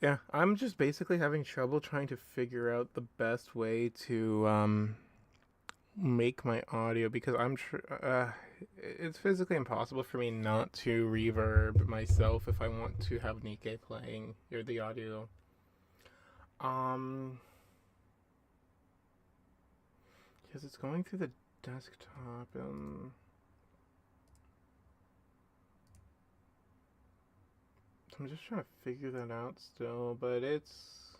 Yeah, I'm just basically having trouble trying to figure out the best way to make my audio because it's physically impossible for me not to reverb myself if I want to have Nikke playing or the audio. Um, because it's going through the desktop and I'm just trying to figure that out still, but it's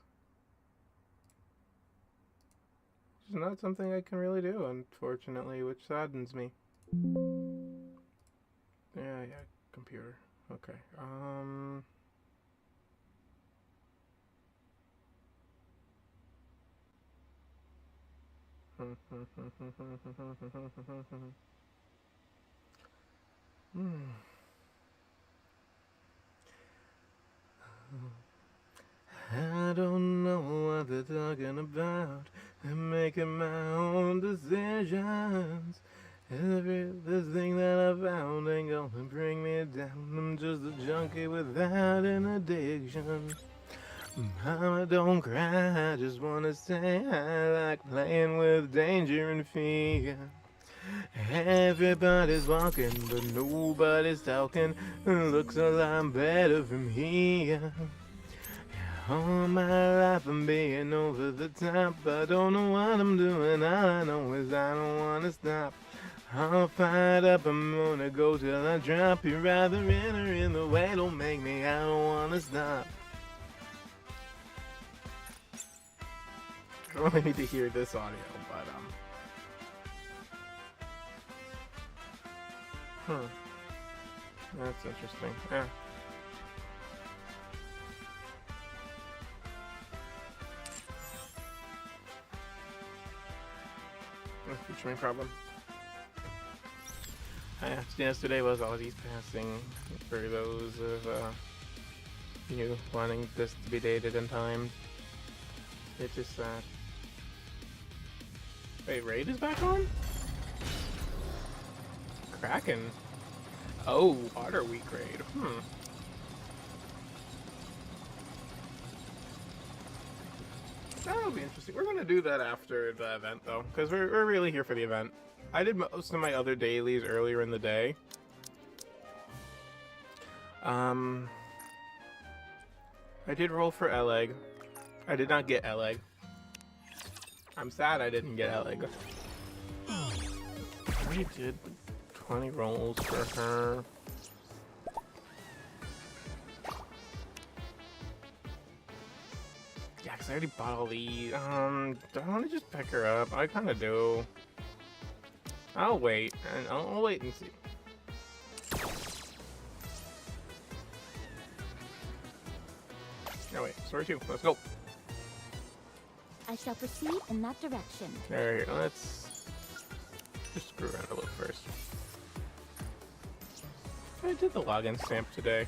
just not something I can really do, unfortunately, which saddens me. Yeah, computer. Okay. I don't know what they're talking about. I'm making my own decisions. This thing that I found ain't gonna bring me down. I'm just a junkie without an addiction. Mama, don't cry. I just wanna say I like playing with danger and fear. Everybody's walking, but nobody's talking. Looks a lot better from here. All my life I'm being over the top. I don't know what I'm doing. All I know is I don't wanna stop. I'll fight up, I'm gonna go till I drop. You're rather in or in the way, don't make me, I don't wanna stop. I don't really need to hear this audio, but that's interesting. Yeah. Which my problem. Yesterday was all these passing for those of you wanting this to be dated in time. It's just sad. Wait, Raid is back on? Kraken. Oh, Water Week Raid. That'll be interesting. We're gonna do that after the event though, because we're really here for the event. I did most of my other dailies earlier in the day. I did roll for Eleg. I did not get Eleg. I'm sad I didn't get Eleg. I did 20 rolls for her. Yeah, because I already bought all these. Do I want to just pick her up? I kind of do. I'll wait, and I'll wait and see. Oh wait, story 2, let's go. I shall proceed in that direction. Alright, let's just screw around a little first. I did the login stamp today.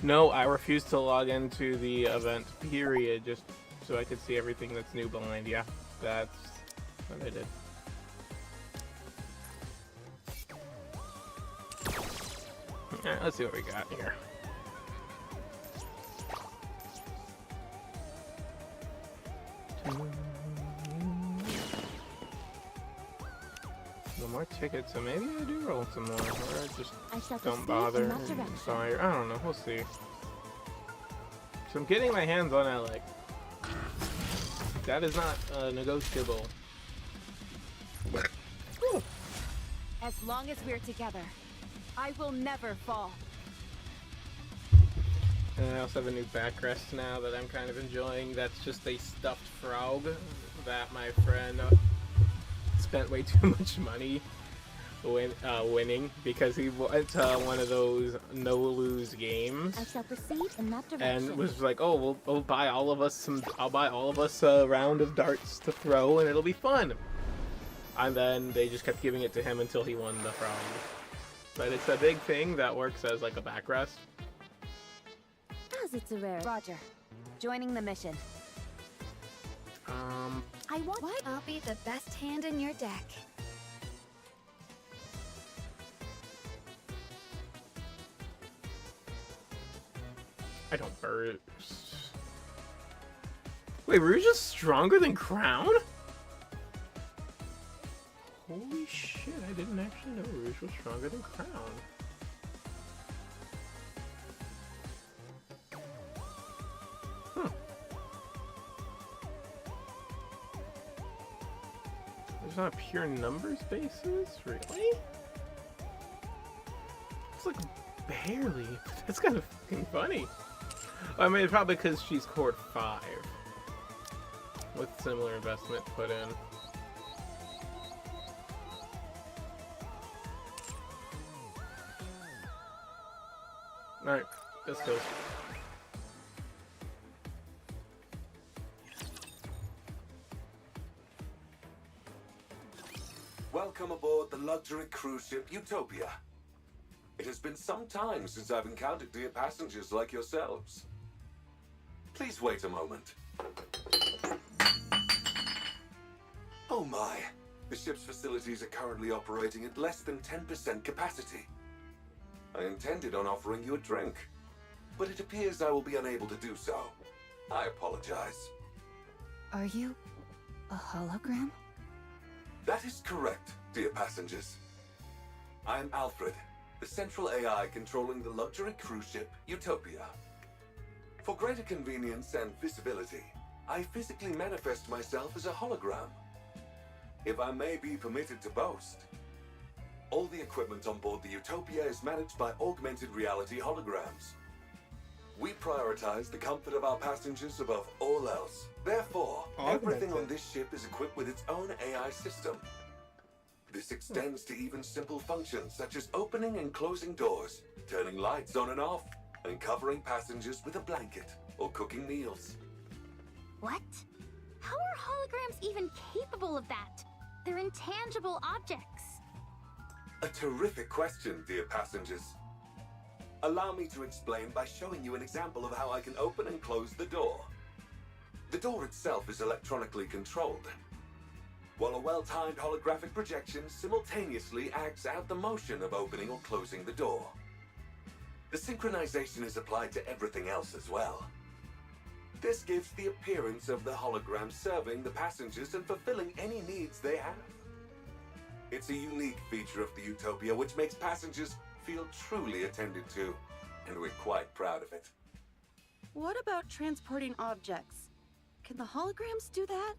No, I refused to log into the event, period, just so I could see everything that's new behind. Yeah, that's what I did. Alright, let's see what we got here. No more tickets, so maybe I do roll some more, or I just don't bother. Sorry, I don't know, we'll see. So I'm getting my hands on it, like, that is not negotiable. As long as we're together, I will never fall. And I also have a new backrest now that I'm kind of enjoying. That's just a stuffed frog that my friend spent way too much money winning because he went to one of those no-lose games. I shall proceed in that direction. And was like, "Oh, we'll buy all of us some. I'll buy all of us a round of darts to throw, and it'll be fun." And then they just kept giving it to him until he won the frog. But it's a big thing that works as like a backrest. As it's a rare. Roger. Joining the mission. I want. What? I'll be the best hand in your deck. I don't burst. Wait, Rouge is stronger than Crown? Holy shit, I didn't actually know Rouge was stronger than Crown. Huh. There's not pure numbers basis? Really? It's like barely. That's kind of fucking funny. I mean, probably because she's Cord 5. With similar investment put in. Alright, this goes. Welcome aboard the luxury cruise ship Utopia. It has been some time since I've encountered dear passengers like yourselves. Please wait a moment. Oh my, the ship's facilities are currently operating at less than 10% capacity. I intended on offering you a drink, but it appears I will be unable to do so. I apologize. Are you a hologram? That is correct, dear passengers. I am Alfred, the central AI controlling the luxury cruise ship Utopia. For greater convenience and visibility, I physically manifest myself as a hologram. If I may be permitted to boast, all the equipment on board the Utopia is managed by augmented reality holograms. We prioritize the comfort of our passengers above all else. Therefore, everything on this ship is equipped with its own AI system. This extends to even simple functions such as opening and closing doors, turning lights on and off, and covering passengers with a blanket or cooking meals. What? How are holograms even capable of that? They're intangible objects. A terrific question, dear passengers. Allow me to explain by showing you an example of how I can open and close the door. The door itself is electronically controlled, while a well-timed holographic projection simultaneously acts out the motion of opening or closing the door. The synchronization is applied to everything else as well. This gives the appearance of the hologram serving the passengers and fulfilling any needs they have. It's a unique feature of the Utopia which makes passengers feel truly attended to, and we're quite proud of it. What about transporting objects? Can the holograms do that?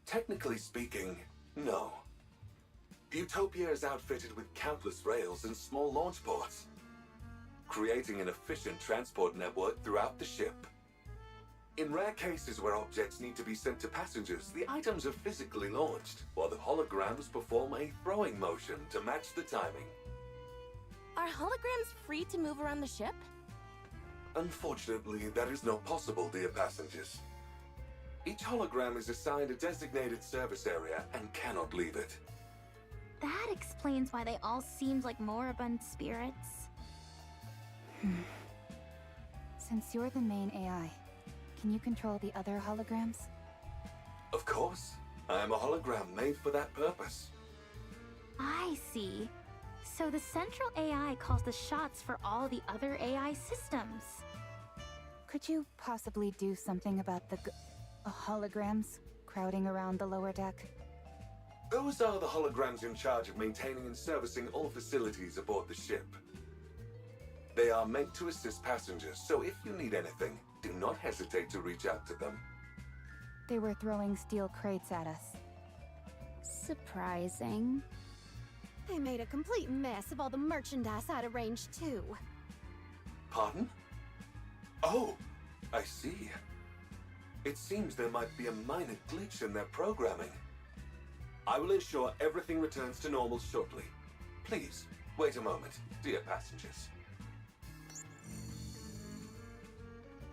Technically speaking, no. Utopia is outfitted with countless rails and small launch ports, creating an efficient transport network throughout the ship. In rare cases where objects need to be sent to passengers, the items are physically launched, while the holograms perform a throwing motion to match the timing. Are holograms free to move around the ship? Unfortunately, that is not possible, dear passengers. Each hologram is assigned a designated service area and cannot leave it. That explains why they all seemed like moribund spirits. Since you're the main AI, can you control the other holograms? Of course. I am a hologram made for that purpose. I see. So the central AI calls the shots for all the other AI systems. Could you possibly do something about the holograms crowding around the lower deck? Those are the holograms in charge of maintaining and servicing all facilities aboard the ship. They are meant to assist passengers, so if you need anything, do not hesitate to reach out to them. They were throwing steel crates at us. Surprising. They made a complete mess of all the merchandise out of range, too. Pardon? Oh, I see. It seems there might be a minor glitch in their programming. I will ensure everything returns to normal shortly. Please, wait a moment, dear passengers.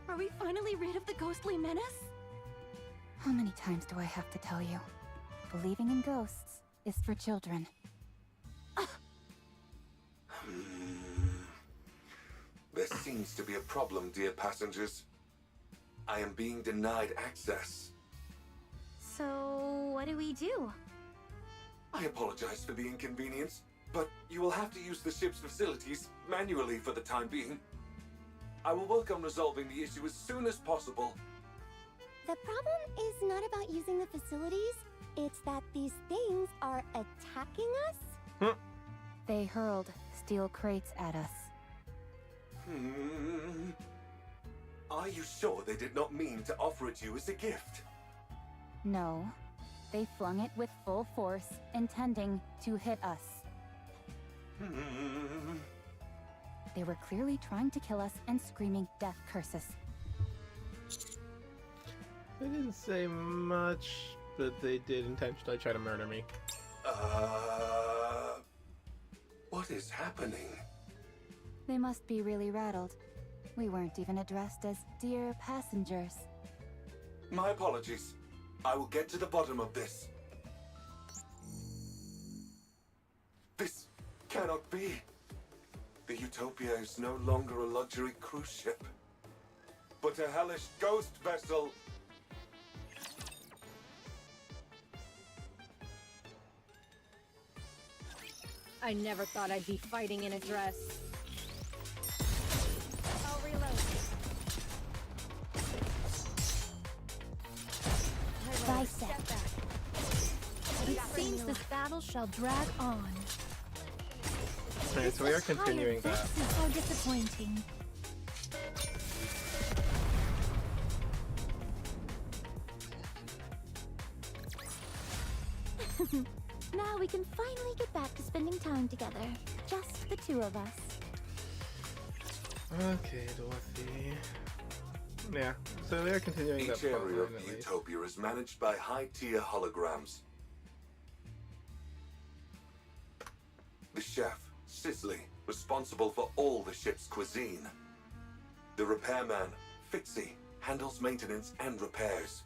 Are we finally rid of the ghostly menace? How many times do I have to tell you? Believing in ghosts is for children. There seems to be a problem, dear passengers. I am being denied access. So, what do we do? I apologize for the inconvenience, but you will have to use the ship's facilities manually for the time being. I will work on resolving the issue as soon as possible. The problem is not about using the facilities, it's that these things are attacking us. They hurled steel crates at us. Are you sure they did not mean to offer it you as a gift? No, they flung it with full force, intending to hit us. They were clearly trying to kill us and screaming death curses. They didn't say much, but they did intentionally try to murder me. What is happening? They must be really rattled. We weren't even addressed as dear passengers. My apologies. I will get to the bottom of this. This cannot be. The Utopia is no longer a luxury cruise ship, but a hellish ghost vessel. I never thought I'd be fighting in a dress. I'll reload. Bicep. Step back. It seems this battle shall drag on. Alright, so we are continuing that. This is so disappointing. Now we can finally get back to spending time together. Just the two of us. Okay, Dorothy. Yeah, so they're continuing that Each area plotline of at the least. Utopia is managed by high-tier holograms. The chef, Sisley, responsible for all the ship's cuisine. The repairman, Fitzy, handles maintenance and repairs.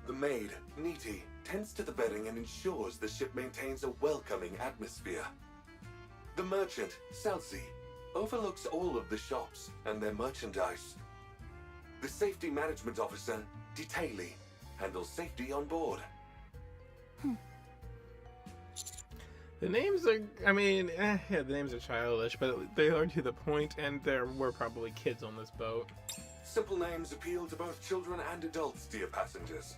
The maid, Nikke, tends to the bedding and ensures the ship maintains a welcoming atmosphere. The merchant, Salsi, overlooks all of the shops and their merchandise. The safety management officer, Detaily, handles safety on board. The names are, I mean, yeah, the names are childish, but they are to the point, and there were probably kids on this boat. Simple names appeal to both children and adults, dear passengers.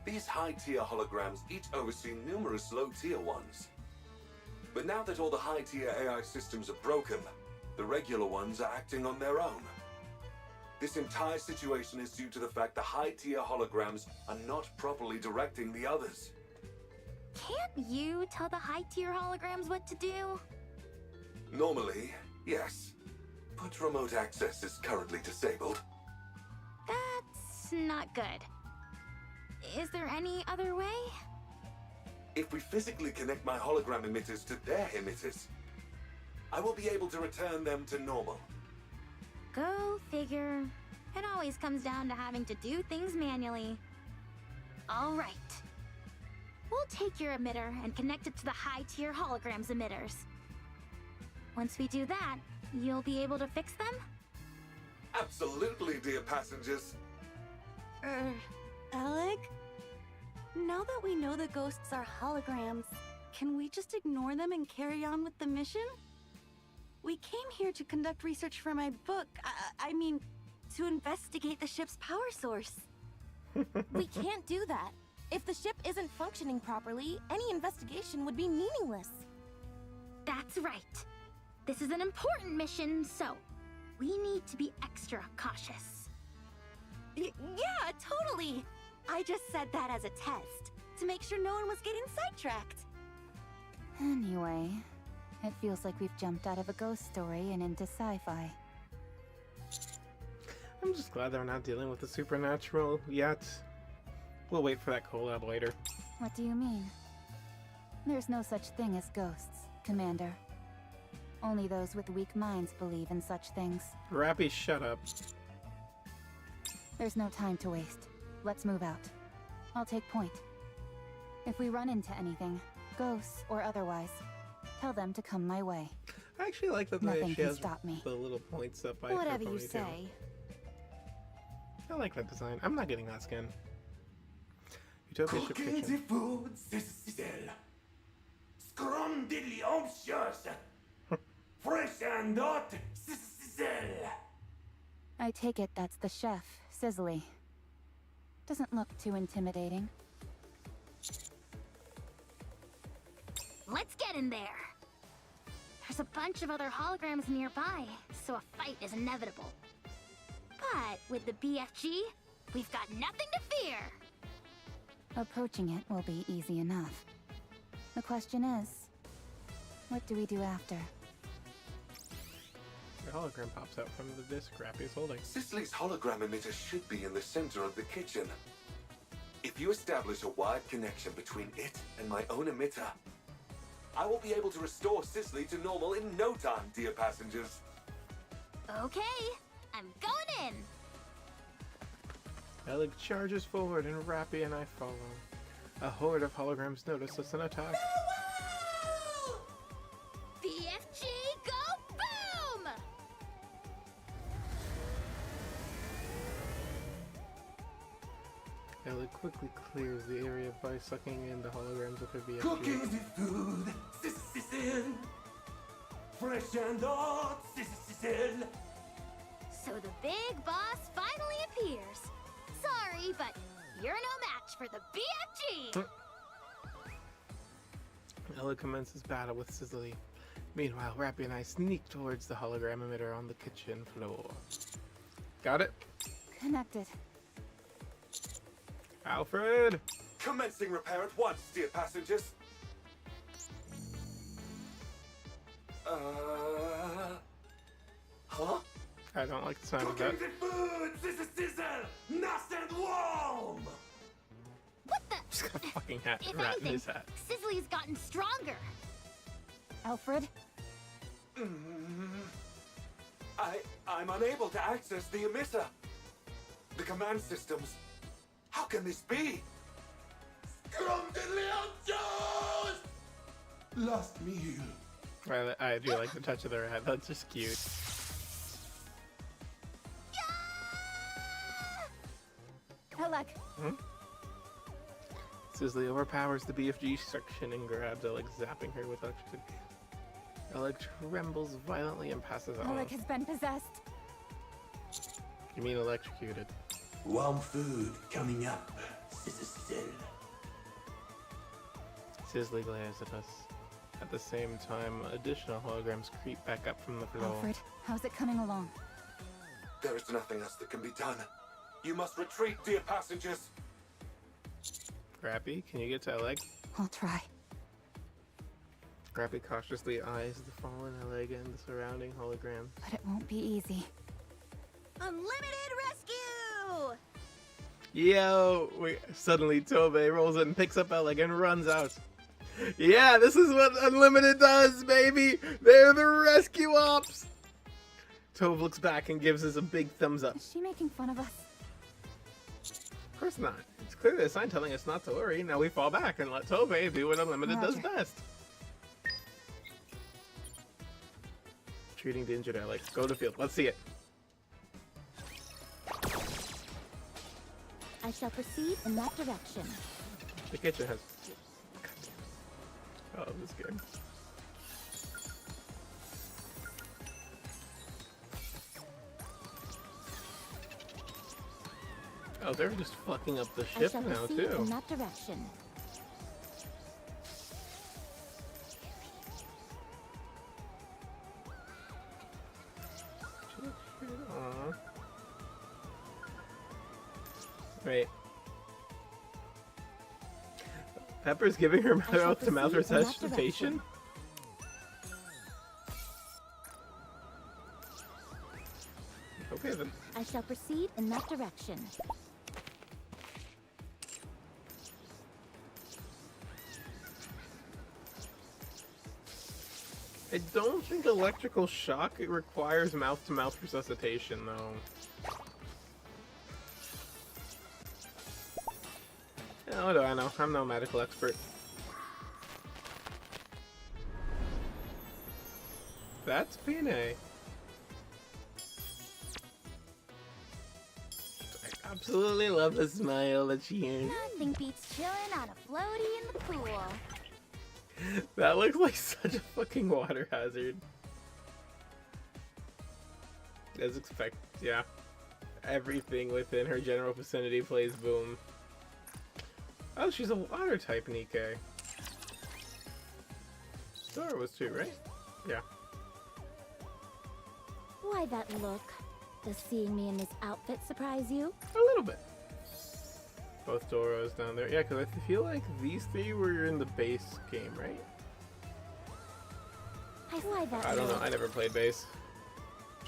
These high-tier holograms each oversee numerous low-tier ones. But now that all the high-tier AI systems are broken, the regular ones are acting on their own. This entire situation is due to the fact the high-tier holograms are not properly directing the others. Can't you tell the high-tier holograms what to do? Normally, yes. But remote access is currently disabled. That's not good. Is there any other way? If we physically connect my hologram emitters to their emitters, I will be able to return them to normal. Go figure. It always comes down to having to do things manually. All right. We'll take your emitter and connect it to the high-tier holograms emitters. Once we do that, you'll be able to fix them? Absolutely, dear passengers. Alec? Now that we know the ghosts are holograms, can we just ignore them and carry on with the mission? We came here to conduct research for my book. I mean, to investigate the ship's power source. We can't do that. If the ship isn't functioning properly, any investigation would be meaningless. That's right. This is an important mission, so we need to be extra cautious. Yeah, totally. I just said that as a test, to make sure no one was getting sidetracked. Anyway, it feels like we've jumped out of a ghost story and into sci-fi. I'm just glad they're not dealing with the supernatural yet. We'll wait for that collab later. What do you mean? There's no such thing as ghosts, Commander. Only those with weak minds believe in such things. Rappy, shut up. There's no time to waste. Let's move out. I'll take point. If we run into anything, ghosts or otherwise, tell them to come my way. I actually like that Nothing she can has stop me. the little points up by Whatever her you ponytail. say. I like that design. I'm not getting that skin. Utopia Ship Cooking the Kitchen. food, Sizzle. Scrumdiddly umptious. Fresh and hot, Sizzle. I take it that's the chef, Sizzly. Doesn't look too intimidating. Let's get in there. There's a bunch of other holograms nearby, so a fight is inevitable. But with the BFG, we've got nothing to fear. Approaching it will be easy enough. The question is, what do we do after? The hologram pops out from the disc Rappy's holding. Cicely's hologram emitter should be in the center of the kitchen. If you establish a wired connection between it and my own emitter, I will be able to restore Cicely to normal in no time, dear passengers. Okay, I'm going in. Alec charges forward and Rappy and I follow. A horde of holograms notice us and attack. BFG, go boom! Alec quickly clears the area by sucking in the holograms with her BFG. Cooking the food, Cicely. Fresh and hot, Cicely. So the big boss finally appears. Sorry, but you're no match for the BFG. Alec commences battle with Sizzly. Meanwhile, Rappy and I sneak towards the hologram emitter on the kitchen floor. Got it? Connected. Alfred! Commencing repair at once, dear passengers. Huh? I don't like the sound of that. Cooking the food, Sizzle, nice and warm. What the? He's got a fucking hat, If rat in anything, his hat. Sizzly's gotten stronger. Alfred? I'm unable to access the emitter. The command systems. How can this be? Last meal. I do like the touch of their hat. That's just cute. Alec! Sizzly overpowers the BFG section and grabs Alec, zapping her with electricity. Alec trembles violently and passes out. Alec has been possessed. You mean electrocuted? Warm food coming up, Sizzle. Sizzly glares at us. At the same time, additional holograms creep back up from the floor. Alfred, how's it coming along? There is nothing else that can be done. You must retreat, dear passengers. Rappy, can you get to Alec? I'll try. Rappy cautiously eyes the fallen Alec and the surrounding holograms. But it won't be easy. Unlimited rescue! Yo! Suddenly Tobey rolls in, picks up Alec, and runs out. Yeah, this is what Unlimited does, baby! They're the rescue ops! Tove looks back and gives us a big thumbs up. Is she making fun of us? Of course not. It's clearly a sign telling us not to worry. Now we fall back and let Tobey do what Unlimited does best. Treating the injured Alec. Go to the field. Let's see it. I shall proceed in that direction. The kitchen has... Oh, this game. Oh, they're just fucking up the I ship shall now, proceed too. in that direction. Aww. Wait. Pepper's giving her mouth-to-mouth proceed in that resuscitation? Okay then. I shall proceed in that direction. I don't think electrical shock requires mouth-to-mouth resuscitation, though. Yeah, what do I know? I'm no medical expert. That's Pine. I absolutely love the smile that she has. Nothing beats chilling on a floaty in the pool. That looks like such a fucking water hazard. As expected, yeah. everything within her general vicinity plays boom. Oh, she's a water type Nikke. Dora was too, right? Yeah. Why that look? Does seeing me in this outfit surprise you? A little bit. Both Doros down there. Yeah, because I feel like these three were in the base game, right? Why that I don't know. look? I never played base.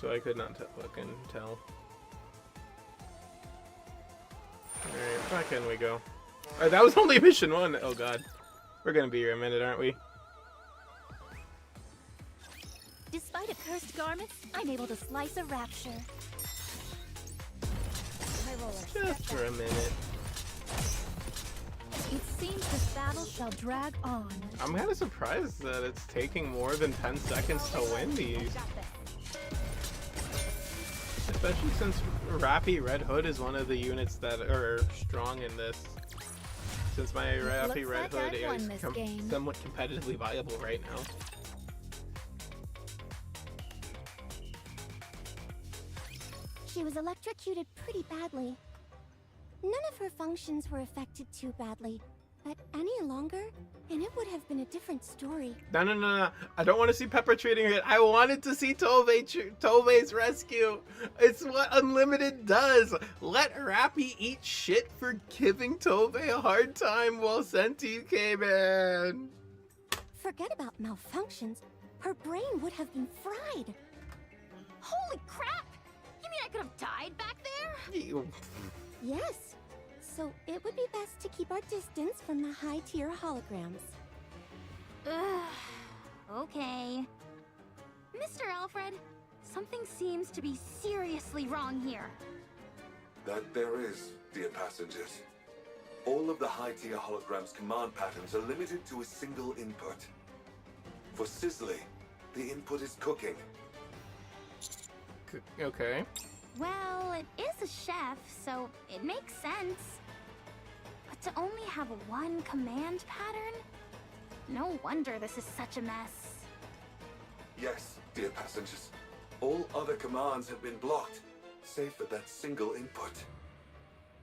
So I could not fucking tell. Alright, back in we go. Alright, that was only mission 1. Oh god. We're gonna be here a minute, aren't we? Despite a cursed garment, I'm able to slice a rapture. Just for a minute. It seems this battle shall drag on. I'm kind of surprised that it's taking more than 10 seconds to win these. Especially since Rappy Red Hood is one of the units that are strong in this. Since my Rappy Red Hood is somewhat competitively viable right now. She was electrocuted pretty badly. None of her functions were affected too badly, but any longer, and it would have been a different story. No. I don't want to see Pepper treating it. I wanted to see Tove's rescue. It's what Unlimited does. Let Rappy eat shit for giving Tove a hard time while Senti came in. Forget about malfunctions. Her brain would have been fried. Holy crap! You mean I could have died back there? Yes. So it would be best to keep our distance from the high-tier holograms. Ugh. Okay. Mr. Alfred, something seems to be seriously wrong here. That there is, dear passengers. All of the high-tier holograms' command patterns are limited to a single input. For Sizzly, the input is cooking. Okay. Well, it is a chef, so it makes sense. But to only have one command pattern? No wonder this is such a mess. Yes, dear passengers. All other commands have been blocked, save for that single input.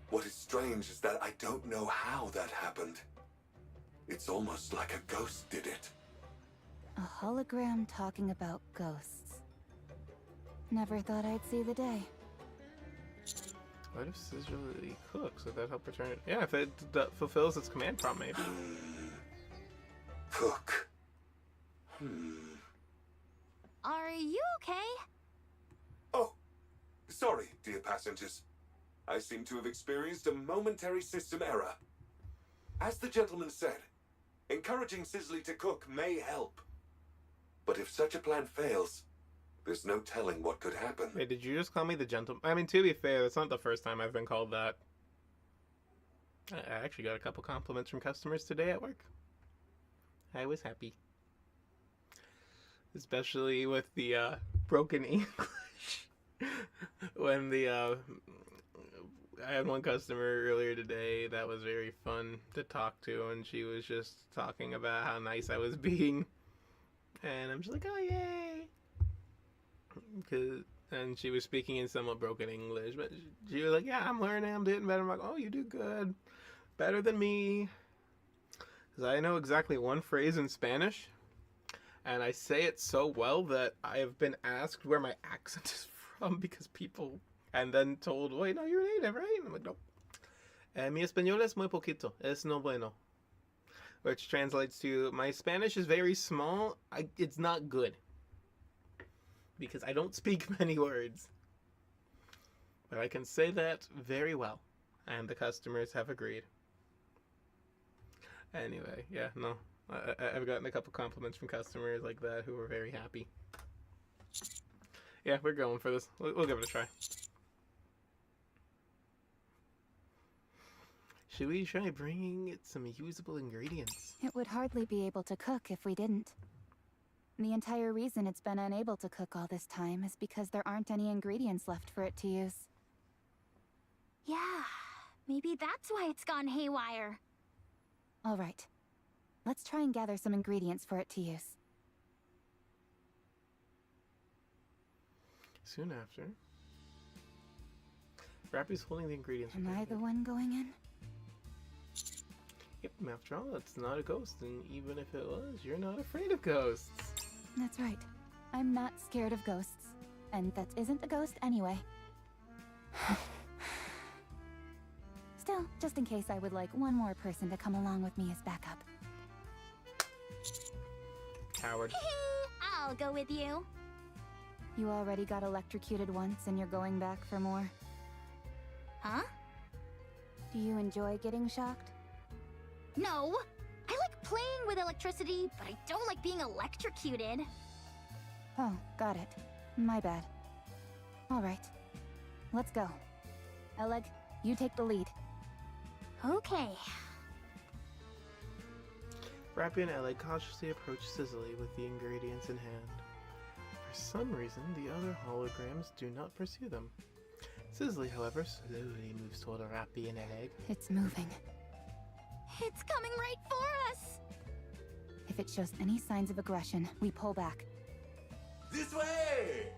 What is strange is that I don't know how that happened. It's almost like a ghost did it. A hologram talking about ghosts. Never thought I'd see the day. What if Sizzly cooks? Would that help return it? Yeah, if it fulfills its command prompt, maybe. Cook. Are you okay? Oh, sorry, dear passengers. I seem to have experienced a momentary system error. As the gentleman said, encouraging Sizzly to cook may help. But if such a plan fails, there's no telling what could happen. Wait, did you just call me the gentleman? I mean, to be fair, that's not the first time I've been called that. I actually got a couple compliments from customers today at work. I was happy. Especially with the broken English. When I had one customer earlier today that was very fun to talk to, and she was just talking about how nice I was being. And I'm just like, oh, yay! And she was speaking in somewhat broken English, but she was like, yeah, I'm learning, I'm doing better. I'm like, oh, you do good. Better than me. Because I know exactly one phrase in Spanish, and I say it so well that I have been asked where my accent is from because people, and then told, wait, no, you're native, right? And I'm like, nope. Mi español es muy poquito, es no bueno. Which translates to, my Spanish is very small, it's not good. Because I don't speak many words. But I can say that very well. And the customers have agreed. Anyway, yeah, no. I've gotten a couple compliments from customers like that who were very happy. Yeah, we're going for this. We'll give it a try. Should we try bringing it some usable ingredients? It would hardly be able to cook if we didn't. The entire reason it's been unable to cook all this time is because there aren't any ingredients left for it to use. Yeah, maybe that's why it's gone haywire. All right. Let's try and gather some ingredients for it to use. Soon after. Rappy's holding the ingredients. Am I the one going in? Yep, after all, it's not a ghost, and even if it was, you're not afraid of ghosts. That's right. I'm not scared of ghosts. And that isn't a ghost anyway. Still, just in case, I would like one more person to come along with me as backup. Coward. I'll go with you. You already got electrocuted once and you're going back for more. Huh? Do you enjoy getting shocked? No. I like playing with electricity, but I don't like being electrocuted. Oh, got it. My bad. Alright. Let's go. Oleg, you take the lead. Okay. Rappy and Ellie cautiously approach Sizzly with the ingredients in hand. For some reason, the other holograms do not pursue them. Sizzly, however, slowly moves toward Rappy and Ellie. It's moving. It's coming right for us. If it shows any signs of aggression, we pull back. This way!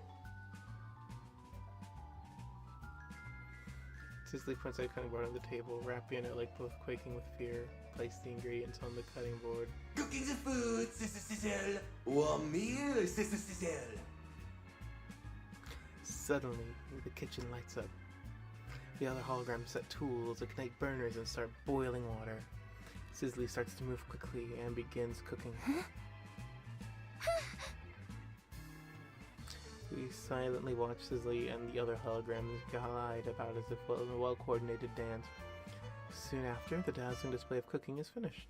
Sizzly points out cutting board on the table. Rappy and Ellie, both quaking with fear, place the ingredients on the cutting board. Cooking the food, sizzle. Warm meal, sizzle. Suddenly, the kitchen lights up. The other holograms set tools, ignite burners, and start boiling water. Sizzly starts to move quickly and begins cooking. We silently watch Sizzly and the other holograms glide about as if in a well-coordinated dance. Soon after, the dazzling display of cooking is finished.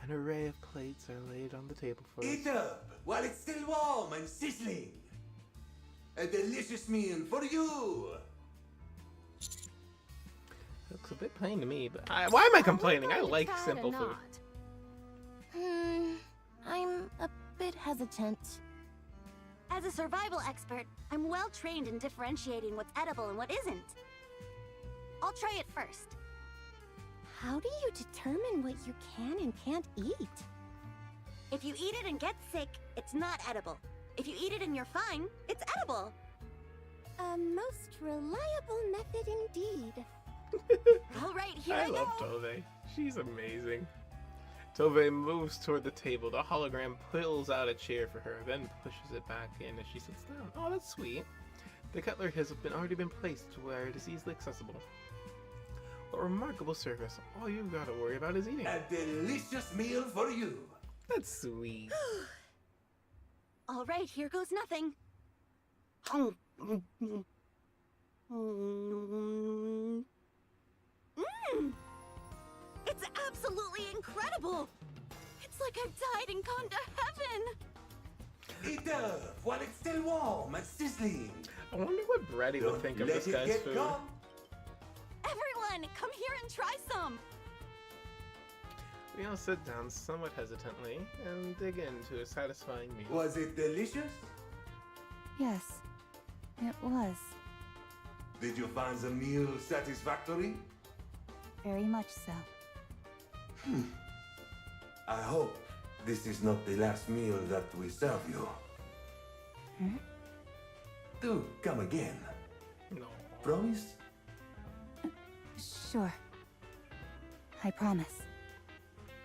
An array of plates are laid on the table for us. Eat up while it's still warm and sizzling. A delicious meal for you. Looks a bit plain to me, but why am I complaining? I like simple food. I'm a bit hesitant. As a survival expert, I'm well trained in differentiating what's edible and what isn't. I'll try it first. How do you determine what you can and can't eat? If you eat it and get sick, it's not edible. If you eat it and you're fine, it's edible. A most reliable method indeed. All right, here I I love go. Tove. She's amazing. Tove moves toward the table. The hologram pulls out a chair for her, then pushes it back in as she sits down. Oh, that's sweet. The cutlery has already been placed to where it is easily accessible. A remarkable service. All you've got to worry about is eating. A delicious meal for you. That's sweet. All right, here goes nothing. It's absolutely incredible. It's like I've died and gone to heaven. Eat up while it's still warm and sizzling. I wonder what Brady would think of let this it guy's get food. gone. Everyone, come here and try some. We all sit down somewhat hesitantly and dig into a satisfying meal. Was it delicious? Yes, it was. Did you find the meal satisfactory? Very much so. I hope this is not the last meal that we serve you. Do come again. No. Promise? Sure. I promise.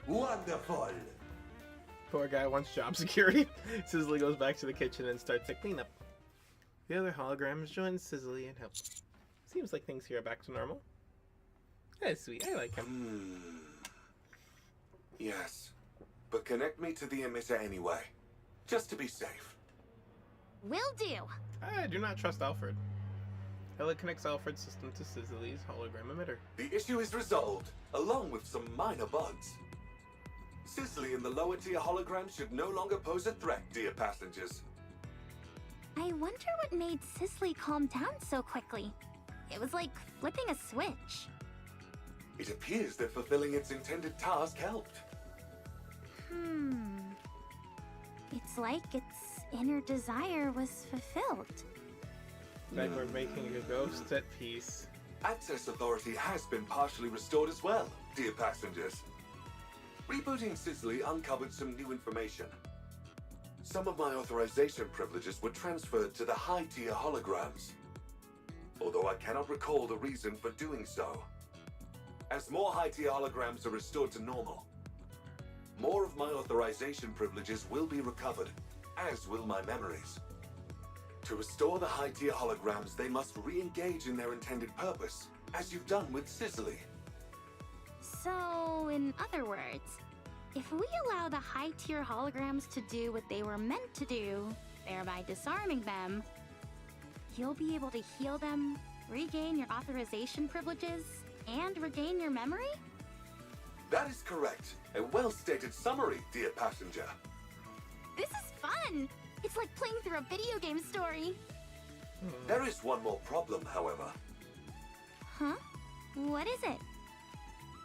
Wonderful. Poor guy wants job security. Sizzly goes back to the kitchen and starts to clean up. The other holograms join Sizzly and help. Seems like things here are back to normal. That's sweet. I like him. Yes, but connect me to the emitter anyway, just to be safe. Will do. I do not trust Alfred. Ella connects Alfred's system to Sizzly's hologram emitter. The issue is resolved, along with some minor bugs. Sizzly and the lower tier holograms should no longer pose a threat, dear passengers. I wonder what made Sizzly calm down so quickly. It was like flipping a switch. It appears that fulfilling its intended task helped. It's like its inner desire was fulfilled. Like we're making a ghost at peace. Access authority has been partially restored as well, dear passengers. Rebooting Sizzly uncovered some new information. Some of my authorization privileges were transferred to the high-tier holograms. although I cannot recall the reason for doing so. As more high-tier holograms are restored to normal, more of my authorization privileges will be recovered, as will my memories. To restore the high-tier holograms, they must re-engage in their intended purpose, as you've done with Cicely. So, in other words, if we allow the high-tier holograms to do what they were meant to do, thereby disarming them, you'll be able to heal them, regain your authorization privileges, and regain your memory? That is correct. A well-stated summary, dear passenger. This is fun! It's like playing through a video game story. There is one more problem, however. Huh? What is it?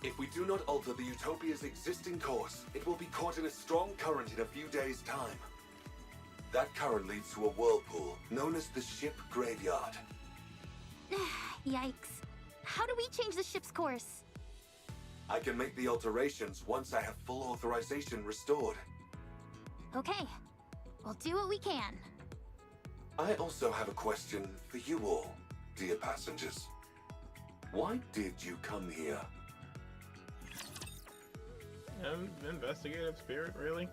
If we do not alter the Utopia's existing course, it will be caught in a strong current in a few days' time. That current leads to a whirlpool known as the ship graveyard. Yikes. How do we change the ship's course? I can make the alterations once I have full authorization restored. Okay. We'll do what we can. I also have a question for you all, dear passengers. Why did you come here? Investigative spirit, really?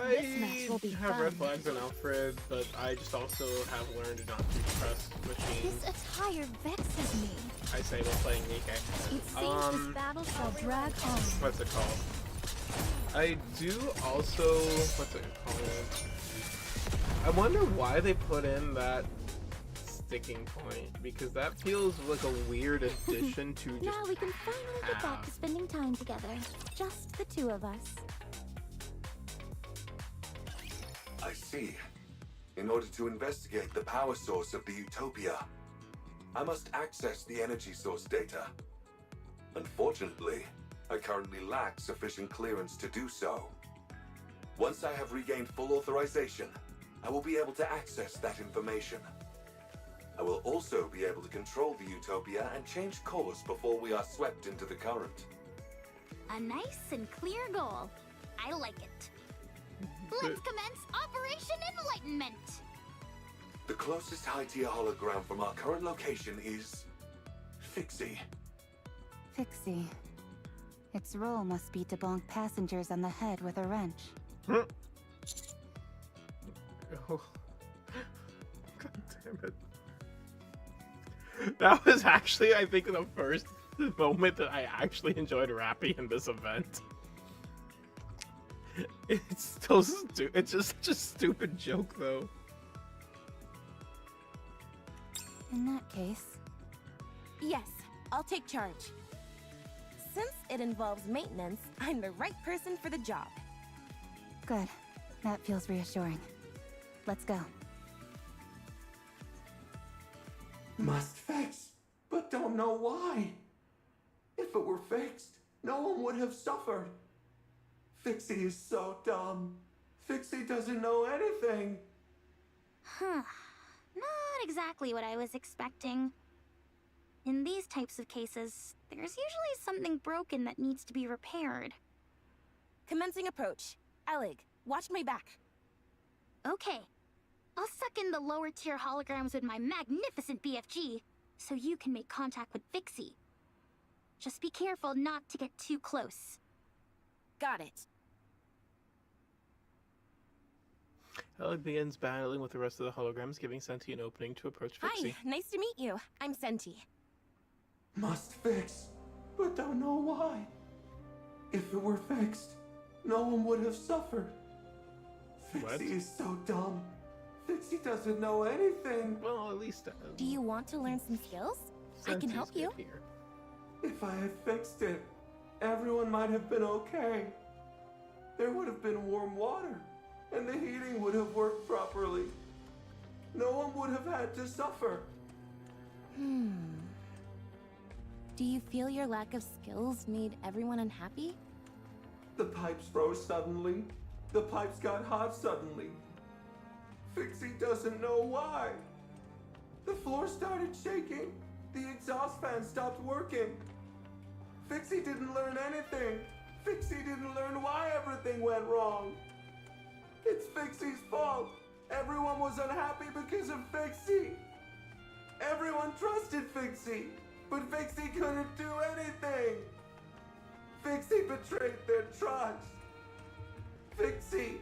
This match will be have fun. red flags on Alfred, but I just also have learned not to trust machines. This attire vexes me. I say while playing Nikke. It seems this battle shall drag on. What's it called? I do also... What's it called? I wonder why they put in that sticking point, because that feels like a weird addition to just Now we can finally get back to have. spending time together. Just the two of us. I see. In order to investigate the power source of the Utopia, I must access the energy source data. Unfortunately, I currently lack sufficient clearance to do so. Once I have regained full authorization, I will be able to access that information. I will also be able to control the Utopia and change course before we are swept into the current. A nice and clear goal. I like it. Let's commence Operation Enlightenment! The closest high-tier hologram from our current location is... Fixie. Fixie. Its role must be to bonk passengers on the head with a wrench. Oh. God damn it. That was actually, I think, the first moment that I actually enjoyed Rappy in this event. It's still it's just such a stupid joke, though. In that case, Yes, I'll take charge. Since it involves maintenance, I'm the right person for the job. good. That feels reassuring. Let's go. Must fix, but don't know why. If it were fixed, no one would have suffered. Fixie is so dumb. Fixie doesn't know anything. Huh. Not exactly what I was expecting. In these types of cases, there's usually something broken that needs to be repaired. Commencing approach. Alec, watch my back. Okay. I'll suck in the lower tier holograms with my magnificent BFG, so you can make contact with Fixie. Just be careful not to get too close. Got it. Alec begins battling with the rest of the holograms, giving Senti an opening to approach Fixie. Hi, nice to meet you. I'm Senti. Must fix, but don't know why. If it were fixed, no one would have suffered. Fixie What? is so dumb. Fixie doesn't know anything. Well, at least Do you want to learn some skills? I can Senti's help you. good here. If I had fixed it, everyone might have been okay. There would have been warm water, and the heating would have worked properly. No one would have had to suffer. Do you feel your lack of skills made everyone unhappy? The pipes froze suddenly. The pipes got hot suddenly. Fixie doesn't know why. The floor started shaking. The exhaust fan stopped working. Fixie didn't learn anything. Fixie didn't learn why everything went wrong. It's Fixie's fault. Everyone was unhappy because of Fixie. Everyone trusted Fixie, but Fixie couldn't do anything. Fixie betrayed their trust. Fixie.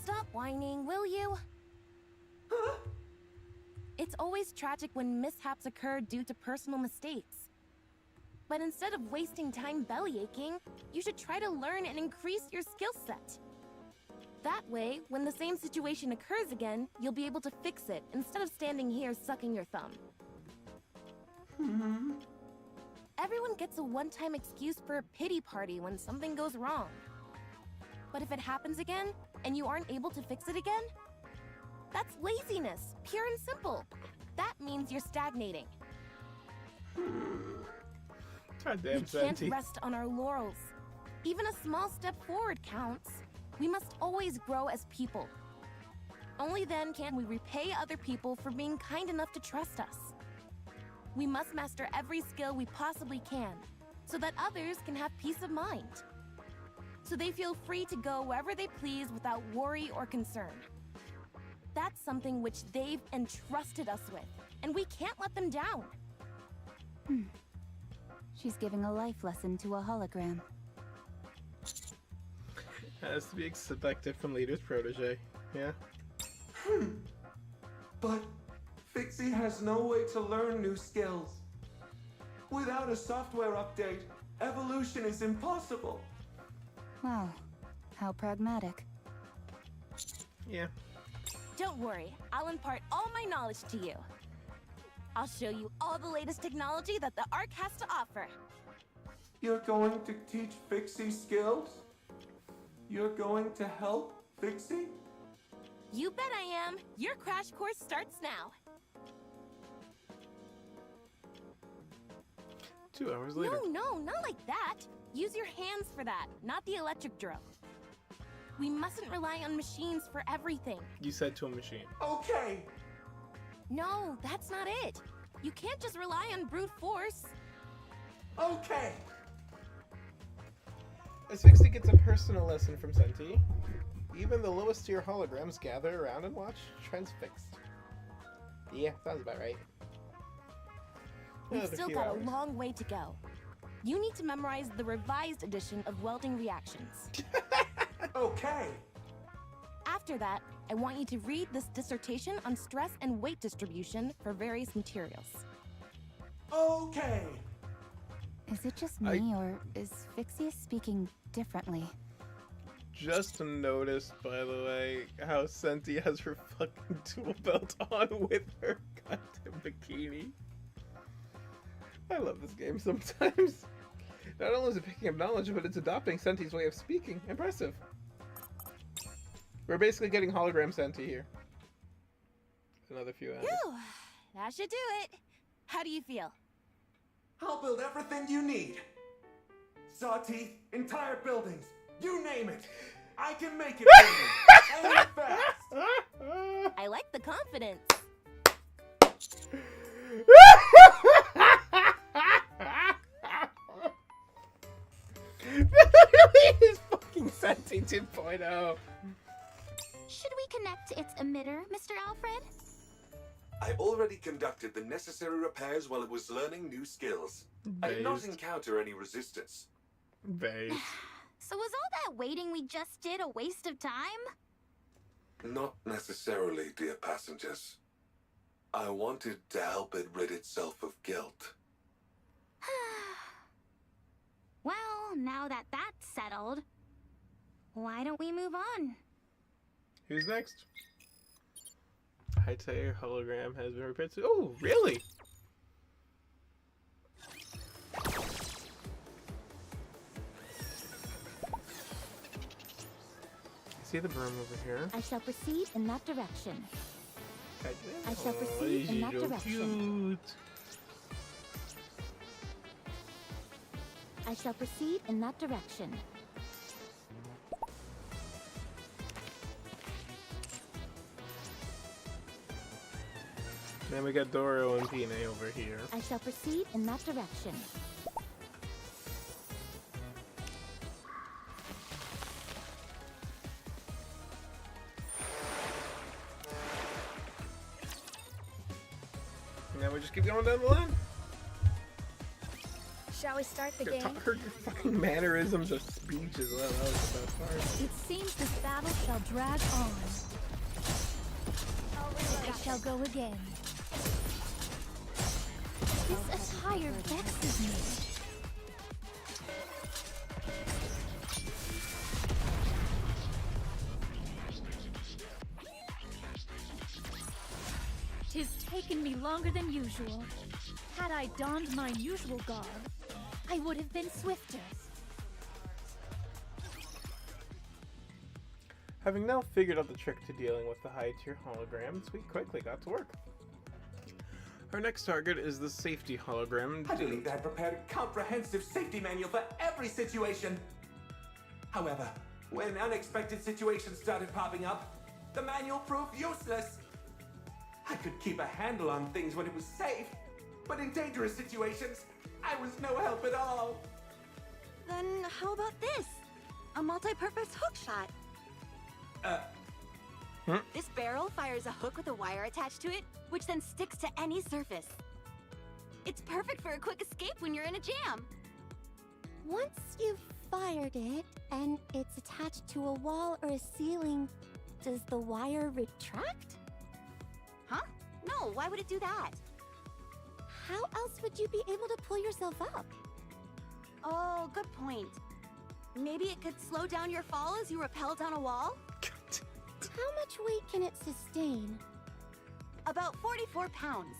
Stop whining, will you? Huh? It's always tragic when mishaps occur due to personal mistakes. But instead of wasting time bellyaching, you should try to learn and increase your skill set. That way, when the same situation occurs again, you'll be able to fix it instead of standing here sucking your thumb. Everyone gets a one-time excuse for a pity party when something goes wrong. But if it happens again, and you aren't able to fix it again, that's laziness, pure and simple. That means you're stagnating. Goddamn, We can't Senti. rest on our laurels. Even a small step forward counts. We must always grow as people. Only then can we repay other people for being kind enough to trust us. We must master every skill we possibly can, so that others can have peace of mind. So they feel free to go wherever they please without worry or concern. That's something which they've entrusted us with, and we can't let them down. She's giving a life lesson to a hologram. Has to be expected from leader's protege. Yeah. But Fixie has no way to learn new skills. Without a software update, evolution is impossible. Wow, how pragmatic. Yeah. Don't worry, I'll impart all my knowledge to you. I'll show you all the latest technology that the Ark has to offer. You're going to teach Fixie skills? You're going to help Fixie? You bet I am. Your crash course starts now. 2 hours later. No, not like that. Use your hands for that, not the electric drill. We mustn't rely on machines for everything. You said to a machine. Okay. No, that's not it. You can't just rely on brute force. Okay. As Fixie gets a personal lesson from Senti, even the lowest tier holograms gather around and watch transfixed. Yeah, sounds about right. We've Another still few got hours. a long way to go. You need to memorize the revised edition of welding reactions. Okay. After that, I want you to read this dissertation on stress and weight distribution for various materials. Okay. Is it just me, or is Fixie speaking differently? Just noticed, by the way, how Senti has her fucking tool belt on with her goddamn bikini. I love this game sometimes. Not only is it picking up knowledge, but it's adopting Senti's way of speaking. Impressive. We're basically getting hologram Senti here. Another few hours. Phew, that should do it. How do you feel? I'll build everything you need. Saw teeth, entire buildings, you name it. I can make it for you. And fast. I like the confidence. It's fucking Senti 2.0. Should we connect to its emitter, Mr. Alfred? I already conducted the necessary repairs while it was learning new skills. I did not Based. encounter any resistance. Base. So was all that waiting we just did a waste of time? Not necessarily, dear passengers. I wanted to help it rid itself of guilt. Well, now that that's settled, why don't we move on? Who's next? High-tier hologram has been repaired to... Oh, really? See the broom over here? I shall proceed in that direction. I shall Oh, proceed in that she's so direction. cute. I shall proceed in that direction. Then we got Doro and Pine over here. I shall proceed in that direction. Now we just keep going down the line. Shall we start the game? Her fucking mannerisms of speech as well. That was the best part. It seems this battle shall drag on. I shall go again. This attire vexes me. Tis taken me longer than usual. Had I donned my usual garb, I would have been swifter. Having now figured out the trick to dealing with the high-tier holograms, we quickly got to work. Our next target is the safety hologram. I believe they had prepared a comprehensive safety manual for every situation. However, when unexpected situations started popping up, the manual proved useless. I could keep a handle on things when it was safe, but in dangerous situations, I was no help at all. Then how about this? A multi-purpose hook shot. This barrel fires a hook with a wire attached to it, which then sticks to any surface. It's perfect for a quick escape when you're in a jam. Once you've fired it, and it's attached to a wall or a ceiling, does the wire retract? Huh? No, why would it do that? How else would you be able to pull yourself up? Oh, good point. Maybe it could slow down your fall as you rappel down a wall? How much weight can it sustain? About 44 pounds.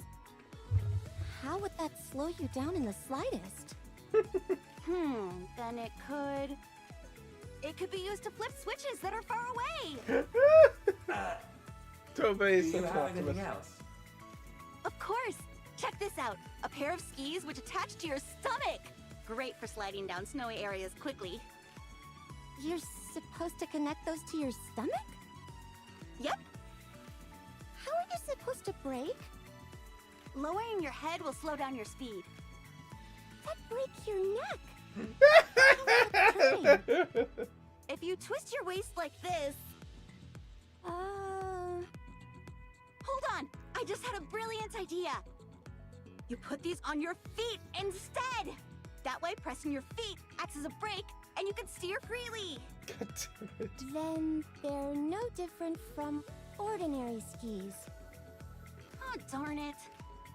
How would that slow you down in the slightest? Then it could be used to flip switches that are far away. Tobey, Do you such have optimist. anything else? Of course. Check this out. A pair of skis which attach to your stomach. Great for sliding down snowy areas quickly. You're supposed to connect those to your stomach? Yep. How are you supposed to brake? Lowering your head will slow down your speed. That breaks your neck. If you twist your waist like this... Hold on! I just had a brilliant idea! You put these on your feet instead! That way, pressing your feet acts as a brake, and you can steer freely! Then they're no different from ordinary skis. Oh, darn it.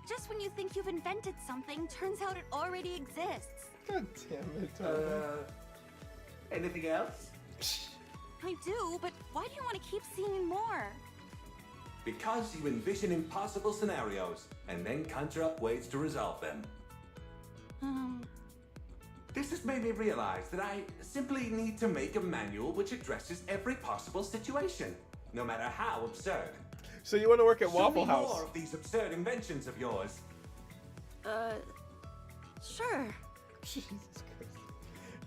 Just when you think you've invented something, turns out it already exists. God damn it, Tobey. Anything else? I do, but why do you want to keep seeing more? Because you envision impossible scenarios and then conjure up ways to resolve them. This has made me realize that I simply need to make a manual which addresses every possible situation, no matter how absurd. So you want to work at Show Waffle me House? more of these absurd inventions of yours. Sure. Jesus Christ.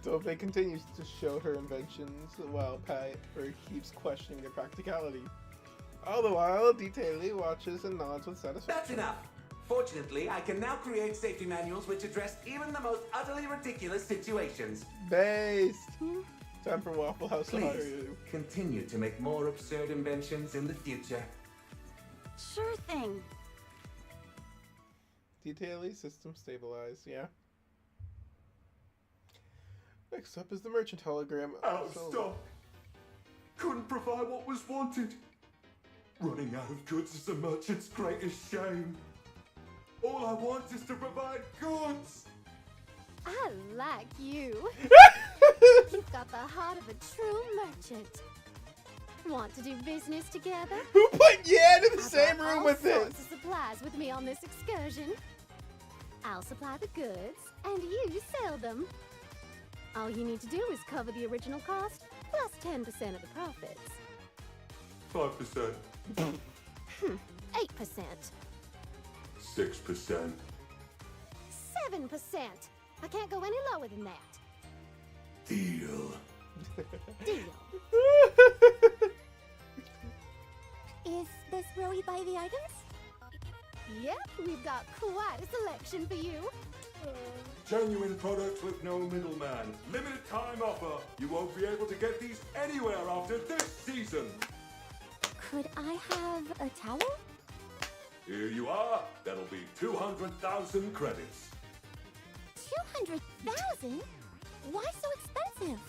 Tobey continues to show her inventions while Piper keeps questioning their practicality. All the while, Detailee watches and nods with satisfaction. That's enough. Fortunately, I can now create safety manuals which address even the most utterly ridiculous situations. Based. Time for Waffle House to hire Please, you. continue to make more absurd inventions in the future. Sure thing. Detailee system stabilized, yeah. Next up is the merchant hologram. Out of stock. Couldn't provide what was wanted. Running out of goods is the merchant's greatest shame. All I want is to provide goods. I like you. You've got the heart of a true merchant. Want to do business together? Who put Yan in the I've same got room all with sorts this? of supplies with me on this excursion. I'll supply the goods, and you sell them. All you need to do is cover the original cost, plus 10% of the profits. 5%. 8%. 6%. 7%. I can't go any lower than that. Deal. Deal. Is this where we buy the items? Yep, we've got quite a selection for you. Genuine products with no middleman. Limited time offer. You won't be able to get these anywhere after this season. Could I have a towel? Here you are. That'll be 200,000 credits. 200,000? Why so expensive?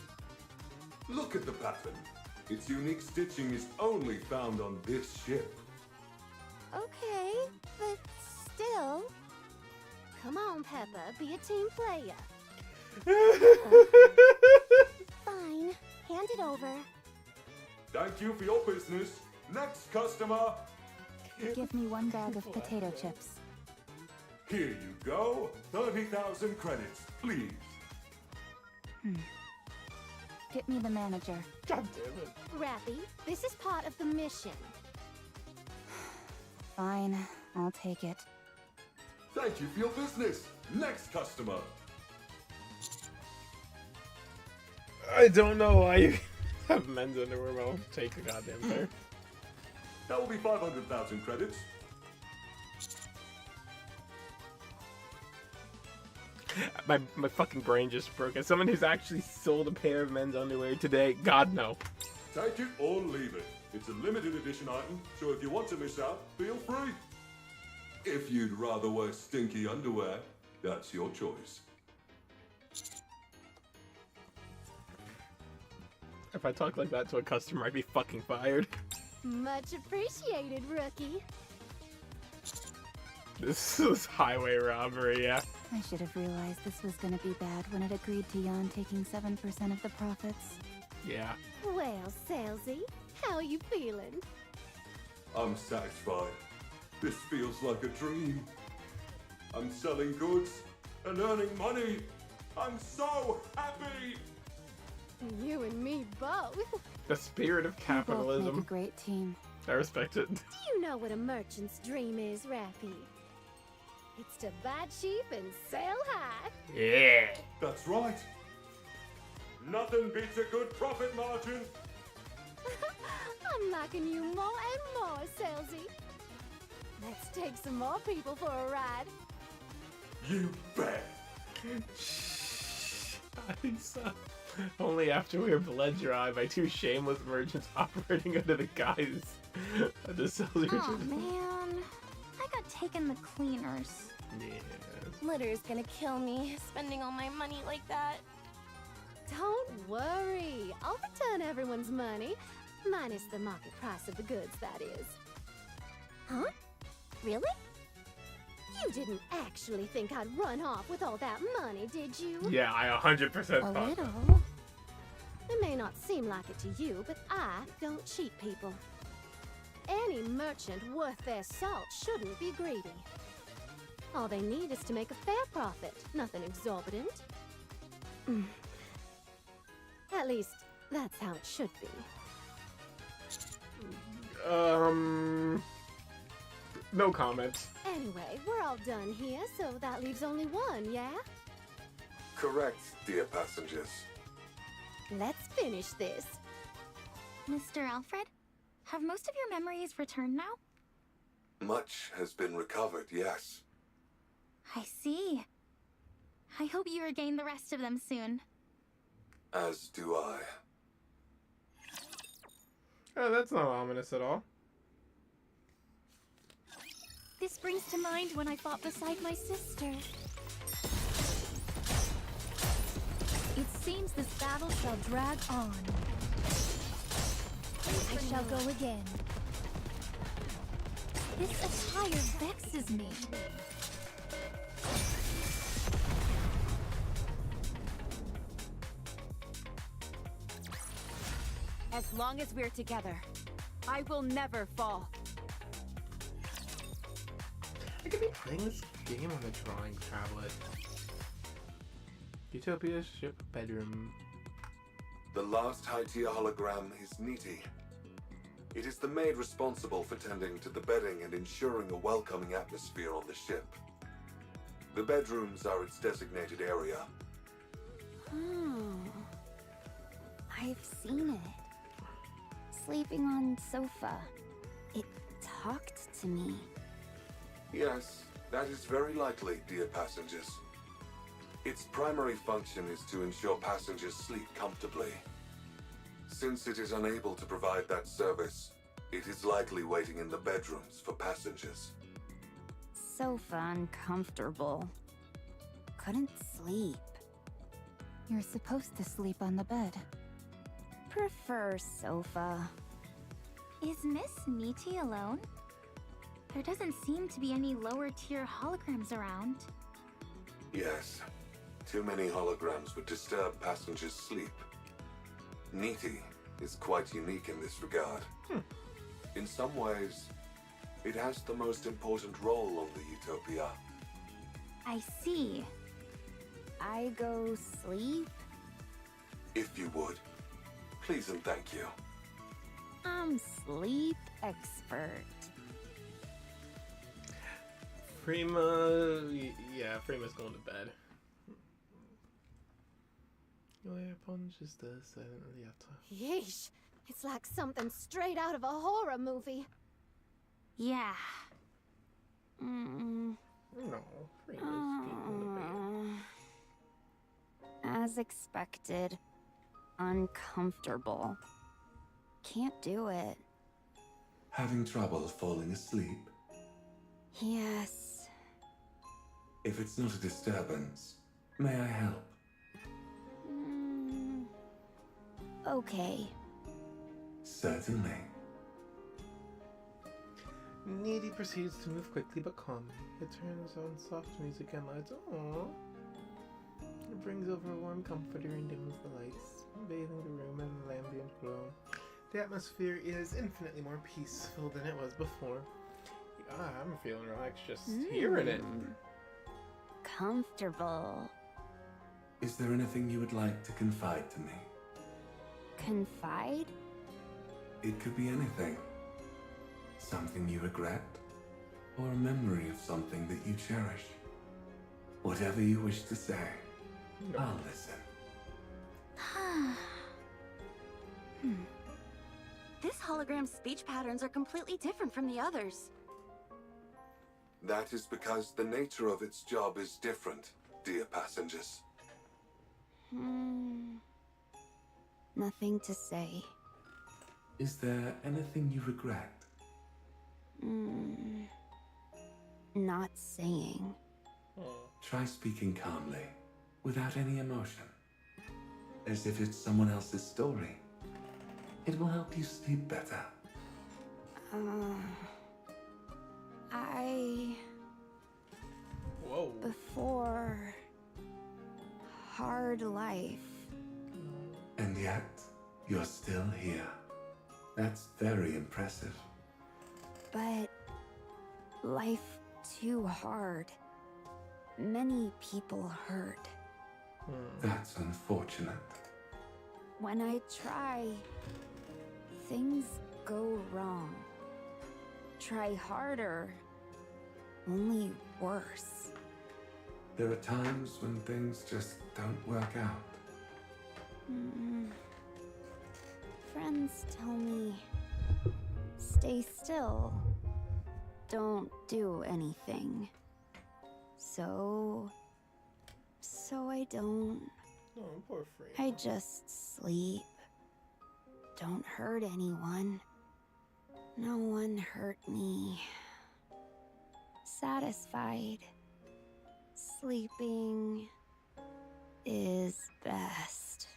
Look at the pattern. Its unique stitching is only found on this ship. Okay, but still. Come on, Peppa, be a team player. Fine, hand it over. Thank you for your business. Next customer. Give me 1 bag of potato chips. Here you go. 30,000 credits, please. Get me the manager. God damn it. Rappy, this is part of the mission. Fine, I'll take it. Thank you for your business. Next customer. I don't know why you have men's underwear. Well, take the goddamn pair. That will be 500,000 credits. My fucking brain just broke. As someone who's actually sold a pair of men's underwear today, God no. Take it or leave it. It's a limited edition item, so if you want to miss out, feel free. If you'd rather wear stinky underwear, that's your choice. If I talk like that to a customer, I'd be fucking fired. Much appreciated, rookie. This is highway robbery, yeah. I should have realized this was gonna be bad when it agreed to Jan taking 7% of the profits. Yeah. Well, Salesy, how are you feeling? I'm satisfied. This feels like a dream. I'm selling goods and earning money. I'm so happy! You and me both. The spirit of You both make a capitalism. great team. I respect it. Do you know what a merchant's dream is, Rappy? It's to buy cheap and sell high. Yeah. That's right. Nothing beats a good profit margin. I'm liking you more and more, Salesy. Let's take some more people for a ride. You bet. Only after we were bled dry by 2 shameless merchants operating under the guise of the Celsius. Oh man, I got taken the cleaners. Yes. Litter's gonna kill me, spending all my money like that. Don't worry. I'll return everyone's money. Minus the market price of the goods, that is. Huh? Really? You didn't actually think I'd run off with all that money, did you? Yeah, I 100% A thought that. little. It may not seem like it to you, but I don't cheat people. Any merchant worth their salt shouldn't be greedy. All they need is to make a fair profit, nothing exorbitant. At least, that's how it should be. No comments. Anyway, we're all done here, so that leaves only one, yeah? Correct, dear passengers. Let's finish this. Mr. Alfred, have most of your memories returned now? Much has been recovered, yes. I see. I hope you regain the rest of them soon. As do I. Oh, that's not ominous at all. This brings to mind when I fought beside my sister. It seems this battle shall drag on. I shall go again. This attire vexes me. As long as we're together, I will never fall. I could be playing this game on the drawing tablet. Utopia ship bedroom. The last high-tier hologram is Nikke. It is the maid responsible for tending to the bedding and ensuring a welcoming atmosphere on the ship. The bedrooms are its designated area. I've seen it. Sleeping on sofa. It talked to me. Yes, that is very likely, dear passengers. Its primary function is to ensure passengers sleep comfortably. Since it is unable to provide that service, it is likely waiting in the bedrooms for passengers. sofa uncomfortable. Couldn't sleep. You're supposed to sleep on the bed. Prefer sofa. Is Miss Nikke alone? There doesn't seem to be any lower tier holograms around. Yes. Too many holograms would disturb passengers' sleep. Nikke is quite unique in this regard. In some ways, it has the most important role on the Utopia. I see. I go sleep? If you would, please and thank you. I'm sleep expert. Yeah, Frima's going to bed. Whereupon just silently after. Yeesh. It's like something straight out of a horror movie. Yeah. No, Frima's getting the bed. As expected. Uncomfortable. Can't do it. Having trouble falling asleep? Yes. If it's not a disturbance, may I help? Okay. Certainly. Needy proceeds to move quickly but calmly. It turns on soft music and lights. Aww. It brings over a warm comforter and dims the lights, bathing the room in an ambient glow. The atmosphere is infinitely more peaceful than it was before. I'm feeling relaxed just hearing it. Comfortable. Is there anything you would like to confide to me? Confide? It could be anything. Something you regret, or a memory of something that you cherish. Whatever you wish to say, I'll listen. This hologram's speech patterns are completely different from the others. That is because the nature of its job is different, dear passengers. Nothing to say. Is there anything you regret? Not saying. Try speaking calmly, without any emotion. As if it's someone else's story. It will help you sleep better. Whoa. Before... hard life. And yet, you're still here. That's very impressive. But... life too hard. Many people hurt. That's unfortunate. When I try, things go wrong. Try harder, only worse. There are times when things just don't work out. Friends tell me, stay still, don't do anything. So I don't. Oh, poor Frima. I just sleep. Don't hurt anyone. No one hurt me. Satisfied. Sleeping is best.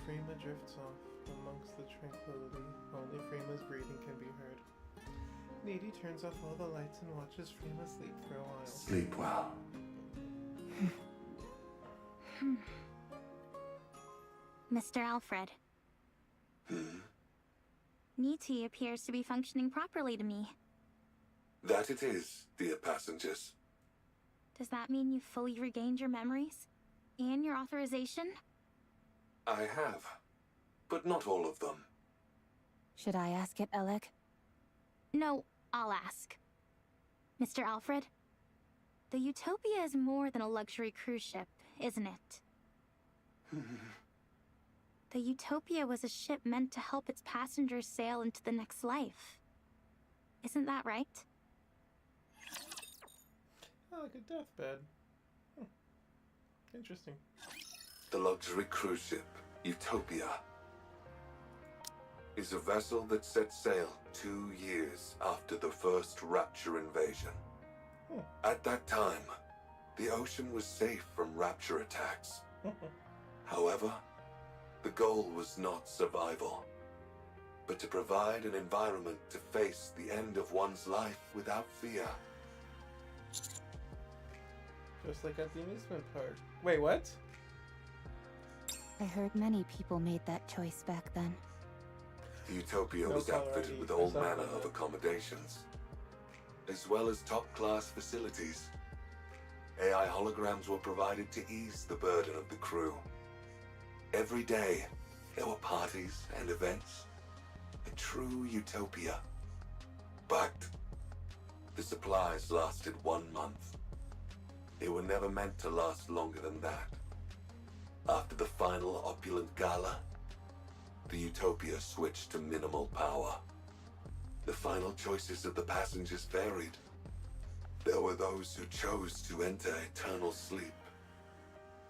Frima drifts off amongst the tranquility. Only Frima's breathing can be heard. Needy turns off all the lights and watches Frima sleep for a while. Sleep well. Mr. Alfred. Nikke appears to be functioning properly to me. That it is, dear passengers. Does that mean you've fully regained your memories? And your authorization? I have, but not all of them. Should I ask it, Alec? No, I'll ask. Mr. Alfred? The Utopia is more than a luxury cruise ship, isn't it? The Utopia was a ship meant to help its passengers sail into the next life. Isn't that right? Oh, like a deathbed. Interesting. The luxury cruise ship, Utopia. is a vessel that set sail 2 years after the first Rapture invasion. At that time, the ocean was safe from Rapture attacks. However, the goal was not survival, but to provide an environment to face the end of one's life without fear. Just like at the amusement park. Wait, what? I heard many people made that choice back then. The Utopia No was caller outfitted ID. with all Is that manner what of it- accommodations, as well as top-class facilities. AI holograms were provided to ease the burden of the crew. Every day, there were parties and events. A true utopia. But the supplies lasted 1 month. They were never meant to last longer than that. After the final opulent gala, the Utopia switched to minimal power. The final choices of the passengers varied. There were those who chose to enter eternal sleep.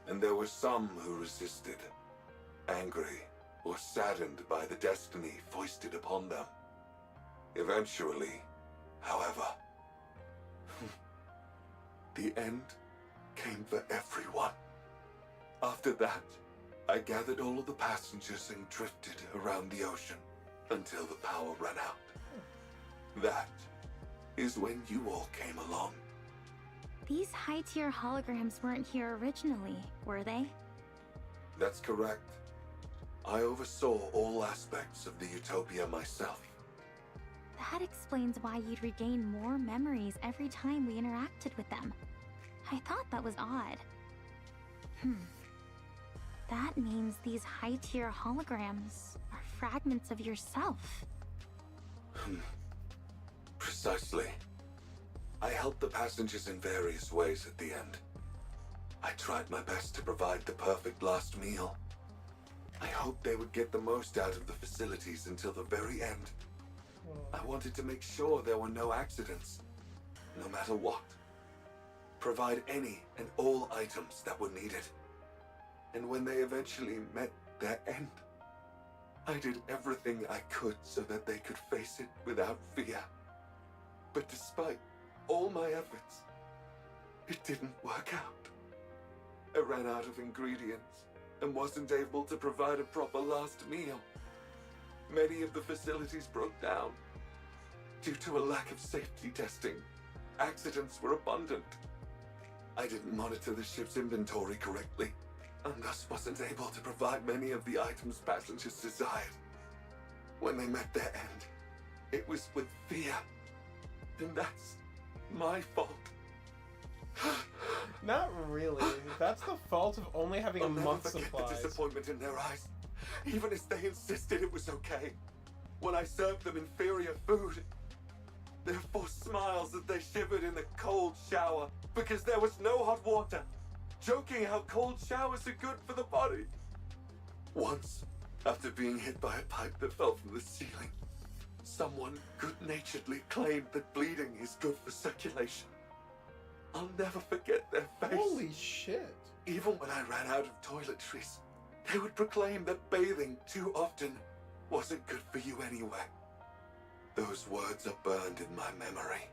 And there were some who resisted, angry or saddened by the destiny foisted upon them. Eventually, however, the end came for everyone. After that, I gathered all of the passengers and drifted around the ocean until the power ran out. That is when you all came along. These high-tier holograms weren't here originally, were they? That's correct. I oversaw all aspects of the Utopia myself. That explains why you'd regain more memories every time we interacted with them. I thought that was odd. That means these high-tier holograms are fragments of yourself. Precisely. I helped the passengers in various ways at the end. I tried my best to provide the perfect last meal. I hoped they would get the most out of the facilities until the very end. I wanted to make sure there were no accidents, no matter what. Provide any and all items that were needed. And when they eventually met their end, I did everything I could so that they could face it without fear. But despite all my efforts, it didn't work out. I ran out of ingredients and wasn't able to provide a proper last meal. Many of the facilities broke down. Due to a lack of safety testing, accidents were abundant. I didn't monitor the ship's inventory correctly, and thus wasn't able to provide many of the items passengers desired. When they met their end, it was with fear. And that's my fault. Not really. That's the fault of only having a I'll never month's forget supplies. the disappointment in their eyes, even as they insisted it was okay. When I served them inferior food, their forced smiles as they shivered in the cold shower because there was no hot water, joking how cold showers are good for the body. Once, after being hit by a pipe that fell from the ceiling, someone good-naturedly claimed that bleeding is good for circulation. I'll never forget their face. Holy shit. Even when I ran out of toiletries, they would proclaim that bathing too often wasn't good for you anyway. Those words are burned in my memory.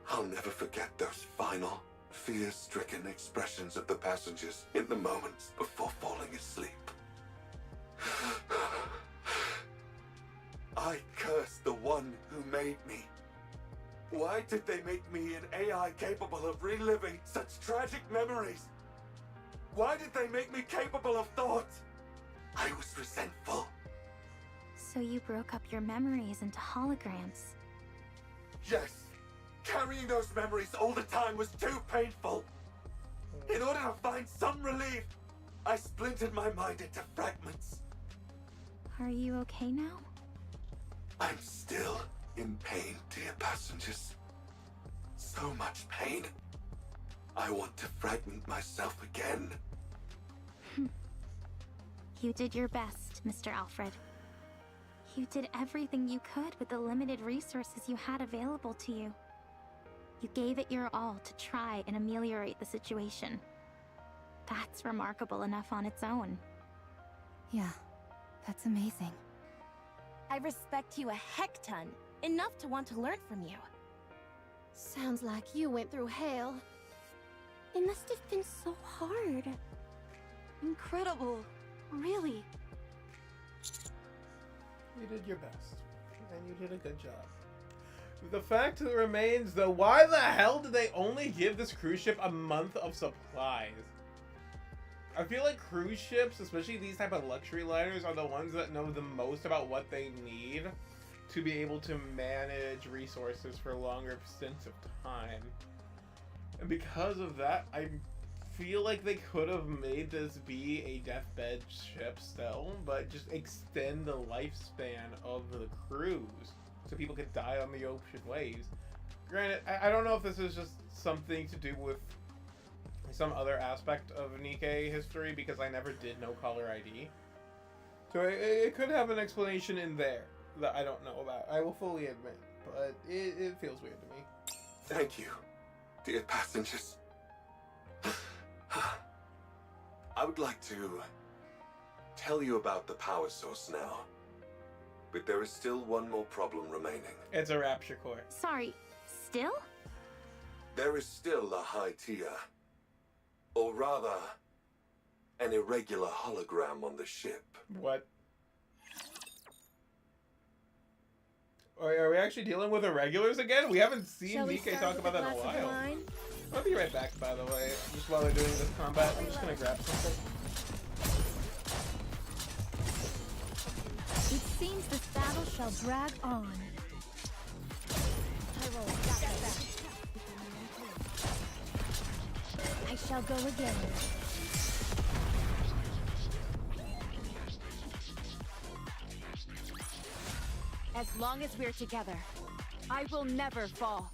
I'll never forget those final, fear-stricken expressions of the passengers in the moments before falling asleep. I curse the one who made me. Why did they make me an AI capable of reliving such tragic memories? Why did they make me capable of thought? I was resentful. So you broke up your memories into holograms. Yes, carrying those memories all the time was too painful. In order to find some relief, I splintered my mind into fragments. Are you okay now? I'm still in pain, dear passengers. So much pain. I want to fragment myself again. You did your best, Mr. Alfred. You did everything you could with the limited resources you had available to you. You gave it your all to try and ameliorate the situation. That's remarkable enough on its own. Yeah, that's amazing. I respect you a heck ton, enough to want to learn from you. Sounds like you went through hell. It must have been so hard. Incredible. Really. You did your best, and you did a good job. The fact remains, though, why the hell did they only give this cruise ship a month of supplies? I feel like cruise ships, especially these type of luxury liners, are the ones that know the most about what they need to be able to manage resources for longer stints of time. And because of that, I feel like they could have made this be a deathbed ship still, but just extend the lifespan of the cruise so people could die on the ocean waves. Granted, I don't know if this is just something to do with some other aspect of Nikke history, because I never did know caller ID. So it could have an explanation in there that I don't know about. I will fully admit, but it feels weird to me. Thank you, dear passengers. I would like to tell you about the power source now, but there is still one more problem remaining. It's a rapture core. Sorry, still? There is still a high tier, or rather, an irregular hologram on the ship. What? Are we actually dealing with irregulars again? We haven't seen Nikke talk about that in a while. I'll be right back, by the way. Just while they're doing this combat, I'm just gonna grab something. It seems this battle shall drag on. I shall go again. As long as we're together, I will never fall.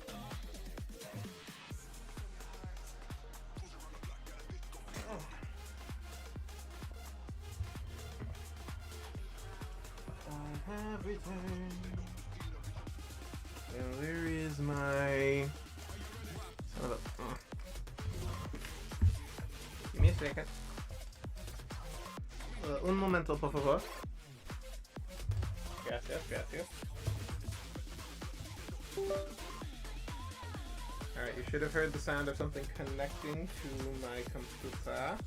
I have returned. And where is my... Son of a... Give me a second. Un momento, por favor. Gracias, gracias. Alright, you should have heard the sound of something connecting to my computer.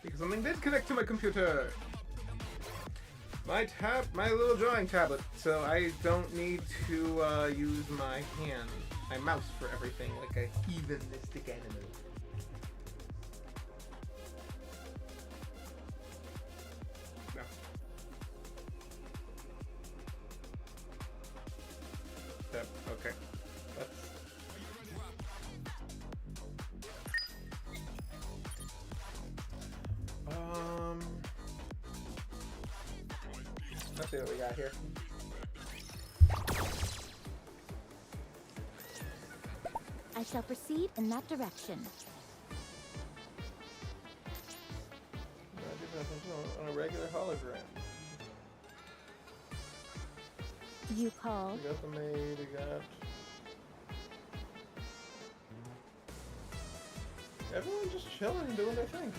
Because something did connect to my computer! My little drawing tablet, so I don't need to use my hand. My mouse for everything, like a heathenistic animal. No. Yep, okay. That's... Let's see what we got here. I shall proceed in that direction. On a regular hologram. You called? We got the maid, we got... Everyone just chilling and doing their thing.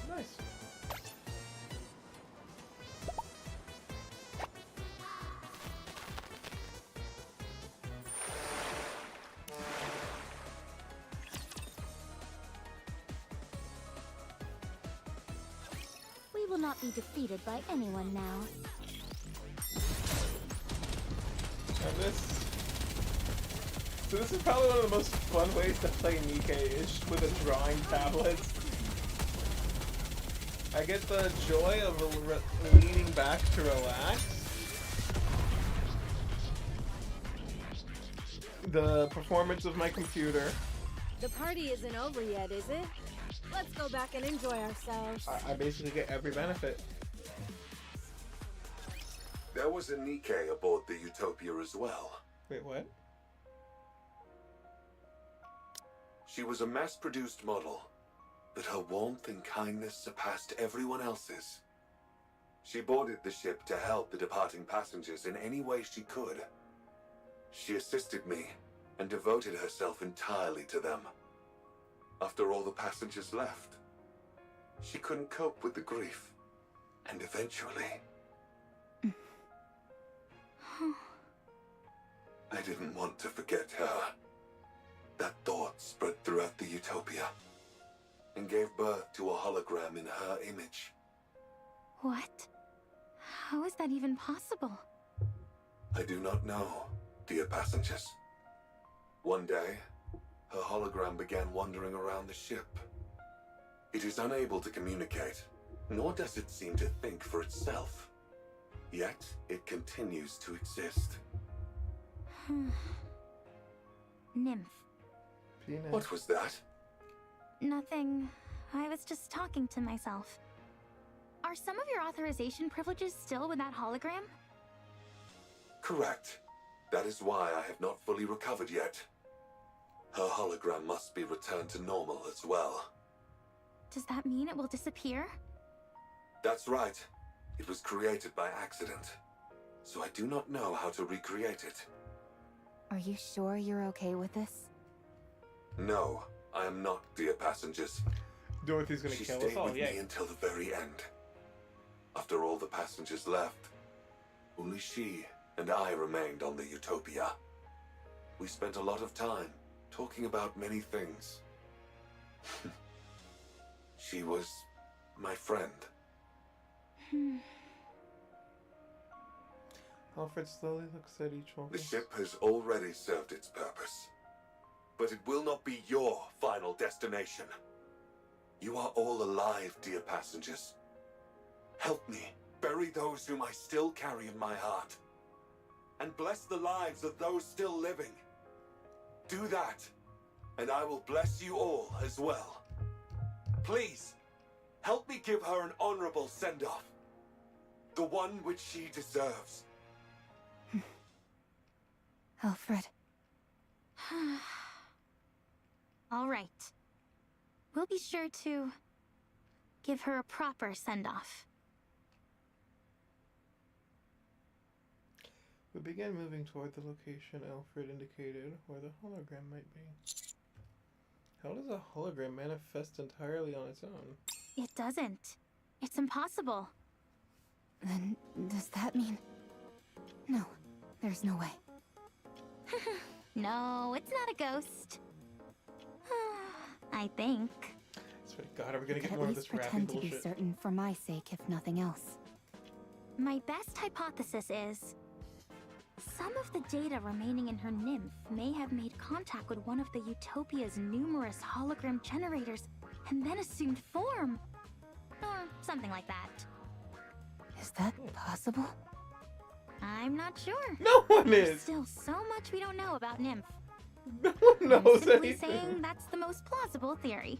Nice. We will not be defeated by anyone now. And so this is probably one of the most fun ways to play Nikke-ish with a drawing tablet. I get the joy of leaning back to relax. The performance of my computer. The party isn't over yet, is it? Let's go back and enjoy ourselves. I basically get every benefit. There was a Nikke aboard the Utopia as well. Wait, what? She was a mass-produced model, but her warmth and kindness surpassed everyone else's. She boarded the ship to help the departing passengers in any way she could. She assisted me and devoted herself entirely to them. After all the passengers left, she couldn't cope with the grief, and eventually... I didn't want to forget her. That thought spread throughout the Utopia and gave birth to a hologram in her image. What? How is that even possible? I do not know, dear passengers. One day, her hologram began wandering around the ship. It is unable to communicate, nor does it seem to think for itself. Yet, it continues to exist. Nymph. Peanut. What was that? Nothing. I was just talking to myself. Are some of your authorization privileges still with that hologram? Correct. That is why I have not fully recovered yet. Her hologram must be returned to normal as well. Does that mean it will disappear? That's right. It was created by accident, so I do not know how to recreate it. Are you sure you're okay with this? No, I am not, dear passengers. Dorothy's gonna She kill stayed us all, with yay. me until the very end. After all the passengers left, only she and I remained on the Utopia. We spent a lot of time talking about many things. She was my friend. Alfred slowly looks at each one. The ship has already served its purpose. But it will not be your final destination. You are all alive, dear passengers. Help me bury those whom I still carry in my heart. And bless the lives of those still living. Do that, and I will bless you all as well. Please, help me give her an honorable send-off. The one which she deserves. Alfred. All right. We'll be sure to give her a proper send-off. We began moving toward the location Alfred indicated where the hologram might be. How does a hologram manifest entirely on its own? It doesn't. It's impossible. Then, does that mean... No, there's no way. No, it's not a ghost. I think. I swear to God, are we gonna Could get at more of least this rapping pretend to be bullshit? certain for my sake, if nothing else. My best hypothesis is some of the data remaining in her nymph may have made contact with one of the Utopia's numerous hologram generators and then assumed form. Or something like that. Is that possible? I'm not sure. No one There's is! still so much we don't know about nymph. No one I'm knows simply anything! saying that's the most plausible theory.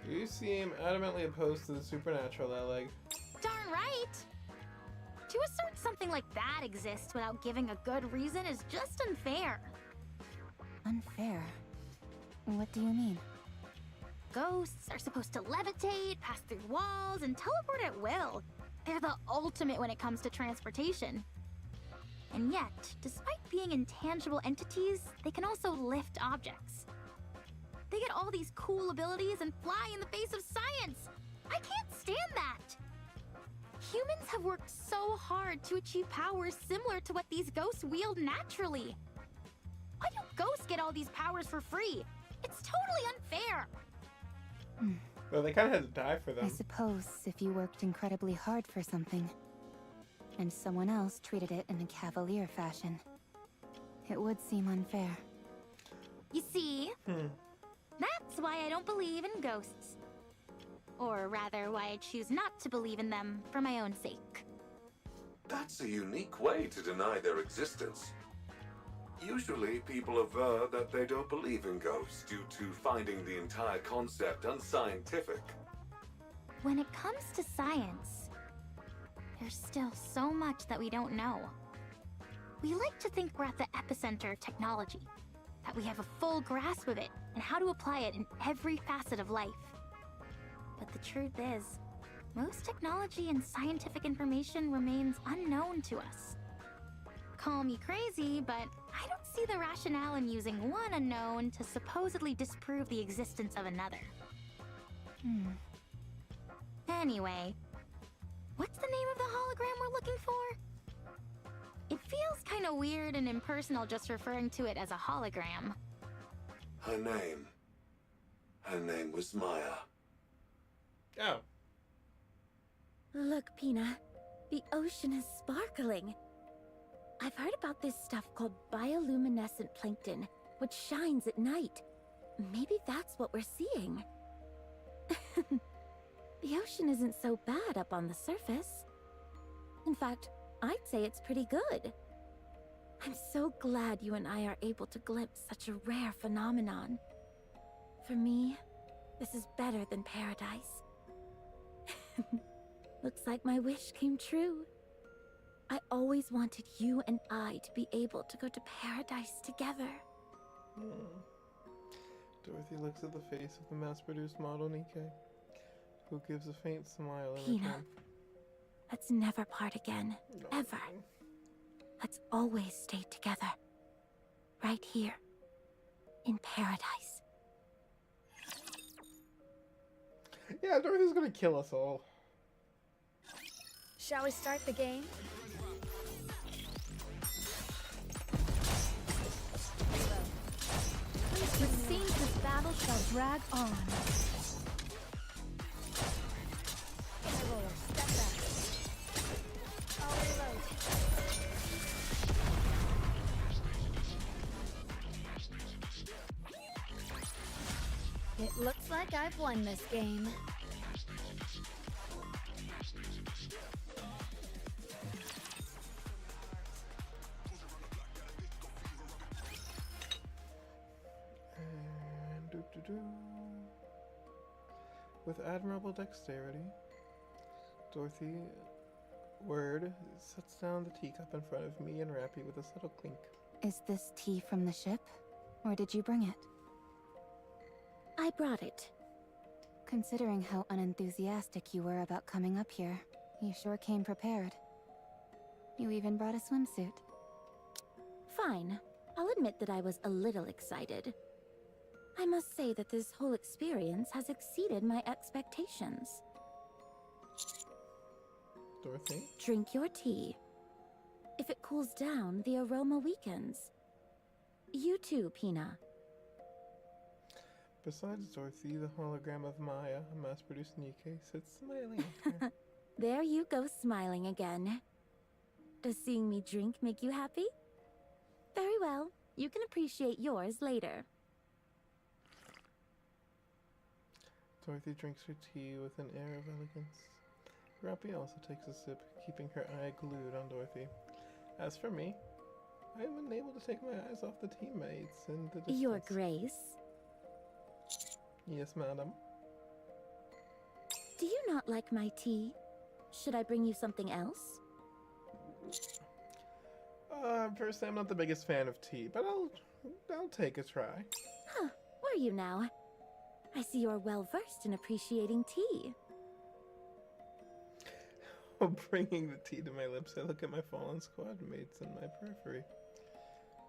You seem adamantly opposed to the supernatural, Alec. Darn right! To assert something like that exists without giving a good reason is just unfair. Unfair? What do you mean? Ghosts are supposed to levitate, pass through walls, and teleport at will. They're the ultimate when it comes to transportation. And yet, despite being intangible entities, they can also lift objects. They get all these cool abilities and fly in the face of science. I can't stand that. Humans have worked so hard to achieve powers similar to what these ghosts wield naturally. Why do ghosts get all these powers for free? It's totally unfair. Well, they kind of had to die for I them. suppose if you worked incredibly hard for something, and someone else treated it in a cavalier fashion, it would seem unfair. You see, that's why I don't believe in ghosts. Or rather, why I choose not to believe in them for my own sake. That's a unique way to deny their existence. Usually, people aver that they don't believe in ghosts due to finding the entire concept unscientific. When it comes to science, there's still so much that we don't know. We like to think we're at the epicenter of technology, that we have a full grasp of it and how to apply it in every facet of life. But the truth is, most technology and scientific information remains unknown to us. Call me crazy, but I don't see the rationale in using one unknown to supposedly disprove the existence of another. Anyway, what's the name of the hologram we're looking for? It Feels kind of weird and impersonal just referring to it as a hologram. Her name. Her name was Maya. Oh. Look, Pina. The ocean is sparkling. I've heard about this stuff called bioluminescent plankton, which shines at night. Maybe that's what we're seeing. The ocean isn't so bad up on the surface. In fact, I'd say it's pretty good. I'm so glad you and I are able to glimpse such a rare phenomenon. For me, this is better than paradise. Looks like my wish came true. I always wanted you and I to be able to go to paradise together. Dorothy looks at the face of the mass-produced model Nikke, who gives a faint smile in Pina, return. let's never part again. No. Ever. Let's always stay together. Right here. In paradise. Yeah, Dorothy's gonna kill us all. Shall we start the game? It seems this battle shall drag on. Step back. I'll reload. It looks like I've won this game. And doo-doo-doo. With admirable dexterity, Dorothy Word sets down the teacup in front of me and Rappy with a subtle clink. Is this tea from the ship? Or did you bring it? I brought it. Considering how unenthusiastic you were about coming up here, you sure came prepared. You even brought a swimsuit. Fine. I'll admit that I was a little excited. I must say that this whole experience has exceeded my expectations. Dorothy? Drink your tea. If it cools down, the aroma weakens. You too, Pina. Besides Dorothy, the hologram of Maya, a mass-produced Nikke, sits smiling at her. There you go, smiling again. Does seeing me drink make you happy? Very well. You can appreciate yours later. Dorothy drinks her tea with an air of elegance. Rappy also takes a sip, keeping her eye glued on Dorothy. As for me, I am unable to take my eyes off the teammates in the distance. Your Grace. Yes, madam. Do you not like my tea? Should I bring you something else? Personally, I'm not the biggest fan of tea, but I'll take a try. Huh, were you now? I see you're well versed in appreciating tea. Bringing the tea to my lips, I look at my fallen squad mates in my periphery.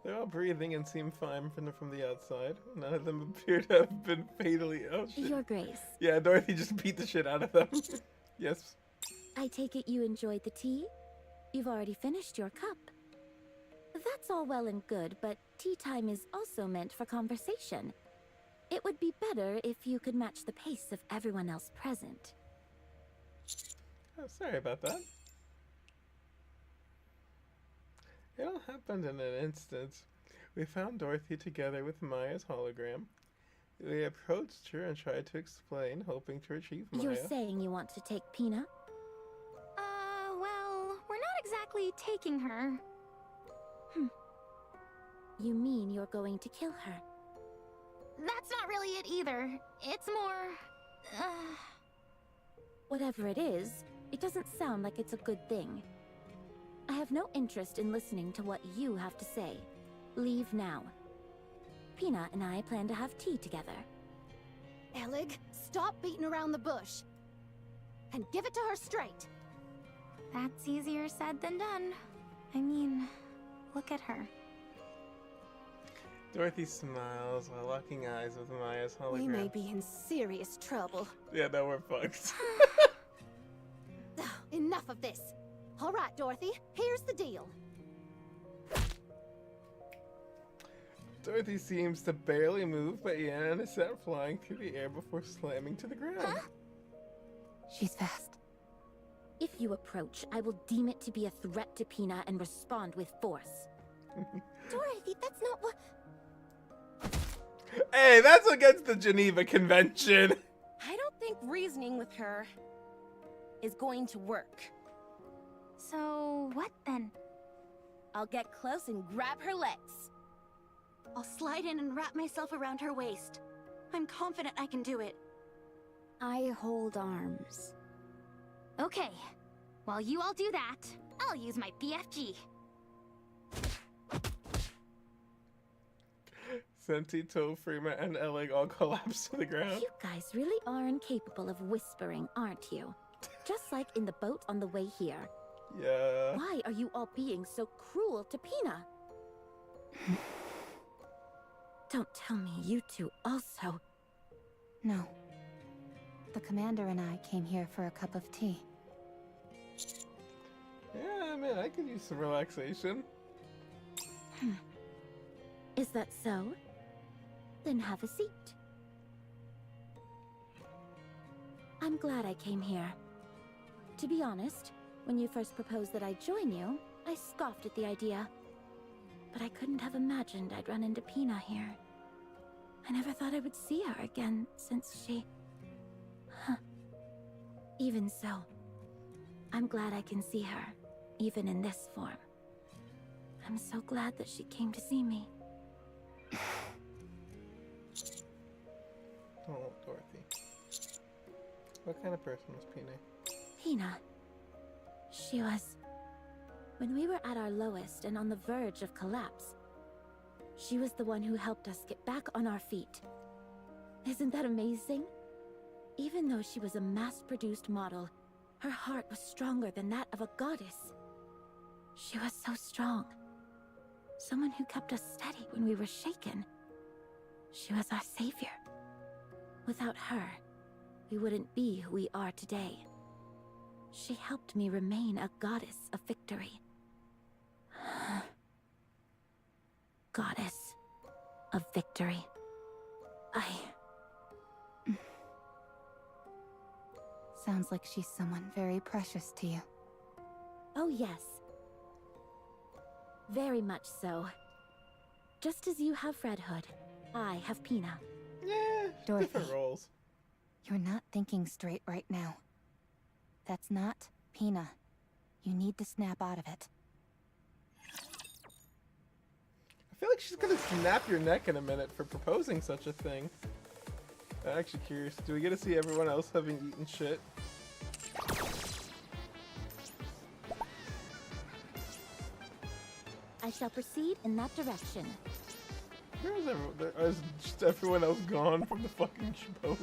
They're all breathing and seem fine from the outside. None of them appear to have been fatally ill. Your Grace. Yeah, Dorothy just beat the shit out of them. Yes. I take it you enjoyed the tea? You've already finished your cup. That's all well and good, but tea time is also meant for conversation. It would be better if you could match the pace of everyone else present. Oh, sorry about that. It all happened in an instant. We found Dorothy together with Maya's hologram. We approached her and tried to explain, hoping to retrieve Maya. You're saying you want to take Pina? Well, we're not exactly taking her. You mean you're going to kill her? That's not really it either. It's more... Whatever it is, it doesn't sound like it's a good thing. I have no interest in listening to what you have to say. Leave now. Pina and I plan to have tea together. Elig, stop beating around the bush. And give it to her straight. That's easier said than done. I mean, look at her. Dorothy smiles while locking eyes with Maya's hologram. We may be in serious trouble. Yeah, no, we're fucked. Ugh, enough of this. All right, Dorothy, here's the deal. Dorothy seems to barely move, but Yan is sent flying through the air before slamming to the ground. She's fast. If you approach, I will deem it to be a threat to Pina and respond with force. Dorothy, that's not what... Hey, that's against the Geneva Convention. I don't think reasoning with her is going to work. So, what then? I'll get close and grab her legs. I'll slide in and wrap myself around her waist. I'm confident I can do it. I hold arms. Okay. While you all do that, I'll use my BFG. Senti, Toe, Freema, and Elig all collapse to the ground. You guys really are incapable of whispering, aren't you? Just like in the boat on the way here. Yeah. Why are you all being so cruel to Pina? Don't tell me you two also... No. The commander and I came here for a cup of tea. Yeah, man, I could use some relaxation. Is that so? Then have a seat. I'm glad I came here. To be honest, when you first proposed that I join you, I scoffed at the idea. But I couldn't have imagined I'd run into Pina here. I never thought I would see her again since she... Even so, I'm glad I can see her, even in this form. I'm so glad that she came to see me. Oh, Dorothy. What kind of person was Pina? Pina. She was... When we were at our lowest and on the verge of collapse, she was the one who helped us get back on our feet. Isn't that amazing? Even though she was a mass-produced model, her heart was stronger than that of a goddess. She was so strong. Someone who kept us steady when we were shaken. She was our savior. Without her, we wouldn't be who we are today. She helped me remain a goddess of victory. Goddess of victory. Sounds like she's someone very precious to you. Oh yes. Very much so. Just as you have Red Hood, I have Pina. Yeah, Dorothy. different roles. You're not thinking straight right now. That's not Pina. You need to snap out of it. I feel like she's gonna snap your neck in a minute for proposing such a thing. I'm actually curious. Do we get to see everyone else having eaten shit? I shall proceed in that direction. Is just everyone else gone from the fucking boat?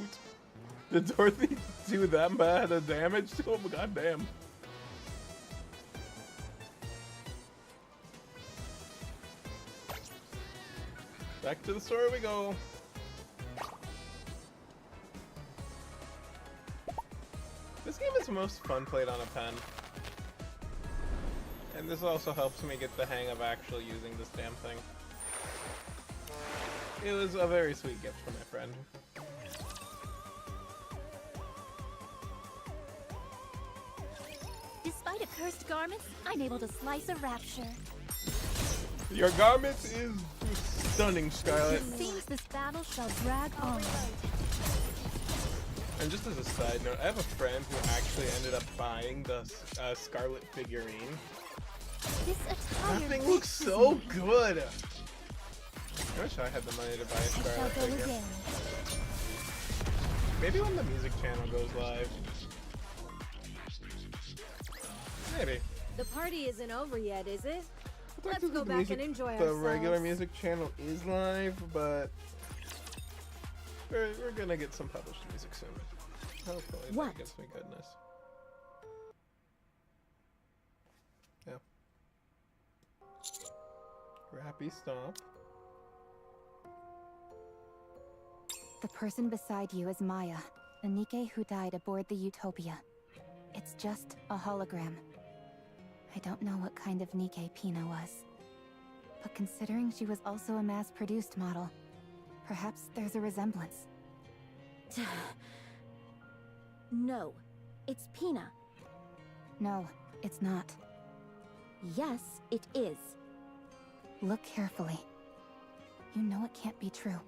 Did Dorothy do that bad of damage to him? Goddamn. Back to the story we go. This game is most fun played on a pen. And this also helps me get the hang of actually using this damn thing. It was a very sweet gift from my friend. Despite accursed garments, I'm able to slice a rapture. Your garment is stunning, Scarlet. It seems this battle shall drag on. And just as a side note, I have a friend who actually ended up buying the Scarlet figurine. This attire That thing looks so good! I wish I had the money to buy a Scarlet figure. again. Maybe when the music channel goes live. Maybe. The party isn't over yet, is it? Let's Technically, go the back music- and enjoy The ourselves. regular music channel is live, but we're gonna get some published music soon. Hopefully What? that gets me goodness. Yeah. Rappy stop. The person beside you is Maya, the Nikke who died aboard the Utopia. It's just a hologram. I don't know what kind of Nikke Pina was, But considering she was also a mass-produced model, perhaps there's a resemblance. No, it's Pina. No, it's not. Yes, it is. Look carefully. You know it can't be true.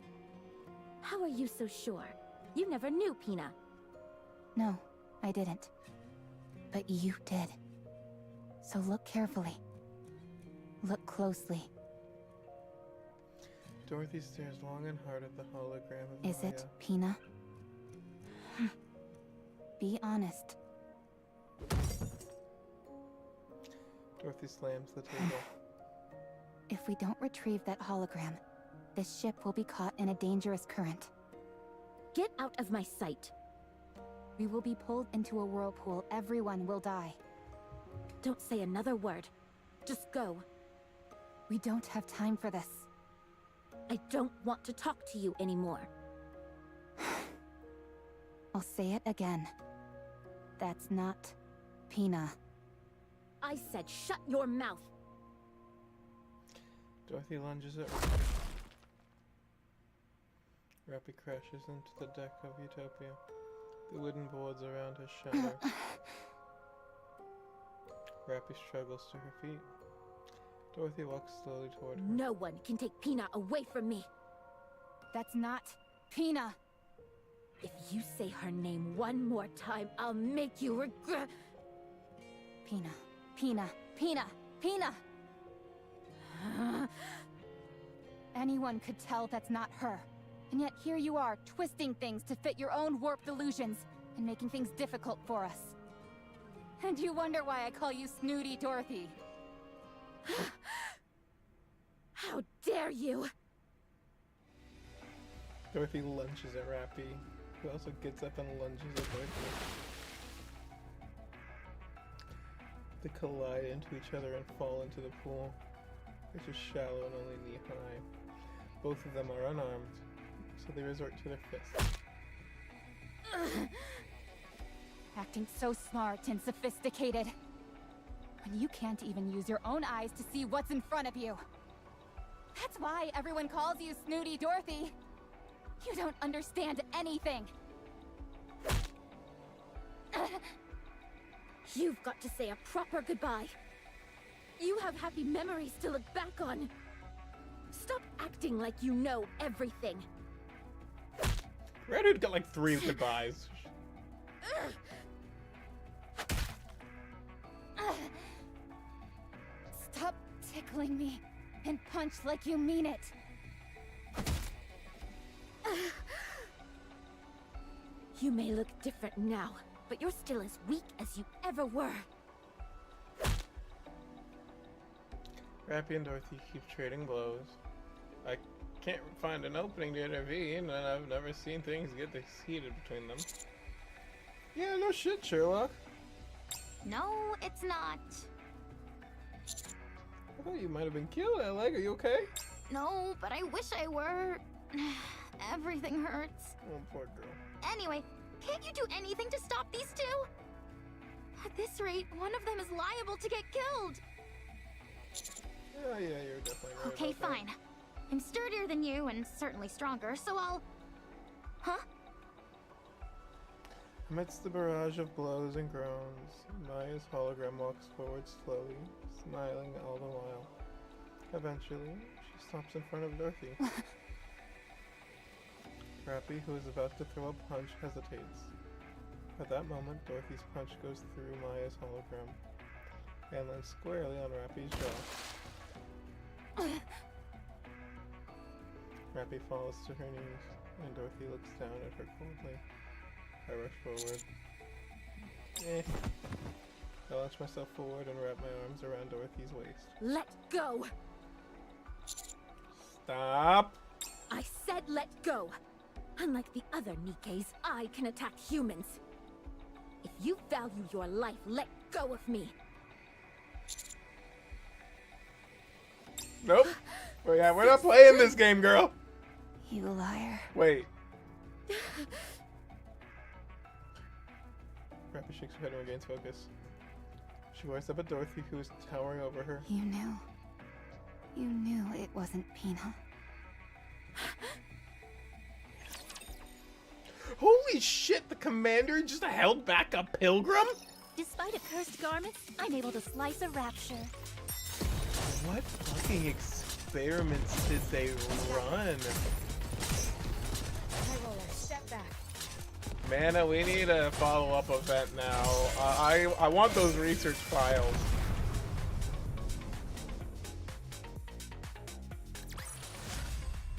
How are you so sure? You never knew Pina. No, I didn't. But you did. So look carefully. Look closely. Dorothy stares long and hard at the hologram of Is Maya. it Pina? Be honest. Dorothy slams the table. If we don't retrieve that hologram, this ship will be caught in a dangerous current. Get out of my sight. We will be pulled into a whirlpool. Everyone will die. Don't say another word. Just go. We don't have time for this. I don't want to talk to you anymore. I'll say it again. That's not Pina. I said shut your mouth. Dorothy lunges at Rappy crashes into the deck of Utopia. The wooden boards around her shatter. Rappy struggles to her feet. Dorothy walks slowly toward her. No one can take Pina away from me. That's not Pina. If you say her name one more time, I'll make you regret. Pina, Pina, Pina, Pina! Anyone could tell that's not her. And yet here you are, twisting things to fit your own warped illusions, and making things difficult for us. And you wonder why I call you Snooty Dorothy. How dare you! Dorothy lunges at Rappy, who also gets up and lunges at Dorothy. They collide into each other and fall into the pool, which is shallow and only knee-high. Both of them are unarmed, so they resort to their fists. Acting so smart and sophisticated. When you can't even use your own eyes to see what's in front of you. That's why everyone calls you Snooty Dorothy. You don't understand anything. You've got to say a proper goodbye. You have happy memories to look back on. Stop acting like you know everything. Red Hood got like 3 goodbyes. Stop tickling me and punch like you mean it. You may look different now, but you're still as weak as you ever were. Rappy and Dorothy keep trading blows. I can't find an opening to intervene, and I've never seen things get this heated between them. Yeah, no shit, Sherlock. No, it's not. I thought you might have been killed, Alec. Are you okay? No, but I wish I were. Everything hurts. Oh, poor girl. Anyway, can't you do anything to stop these two? At this rate, one of them is liable to get killed. Oh, yeah, you're definitely right. Okay, about fine. I'm sturdier than you and certainly stronger, so I'll... Huh? Amidst the barrage of blows and groans, Maya's hologram walks forward slowly, smiling all the while. Eventually, she stops in front of Dorothy. Rappy, who is about to throw a punch, hesitates. At that moment, Dorothy's punch goes through Maya's hologram and lands squarely on Rappy's jaw. Rappy falls to her knees, and Dorothy looks down at her coldly. I rush forward. I launch myself forward and wrap my arms around Dorothy's waist. Let go! Stop! I said let go! Unlike the other Nikkes, I can attack humans. If you value your life, let go of me. Nope. Well, yeah, we're not playing this game, girl. You liar. Wait. Rappy shakes her head and regains focus. She glares up at Dorothy, who is towering over her. You knew. You knew it wasn't Pina. Holy shit, the commander just held back a pilgrim? Despite accursed garments, I'm able to slice a rapture. What fucking experiments did they run? High roller, step back. Mana, we need a follow-up event now. I want those research files.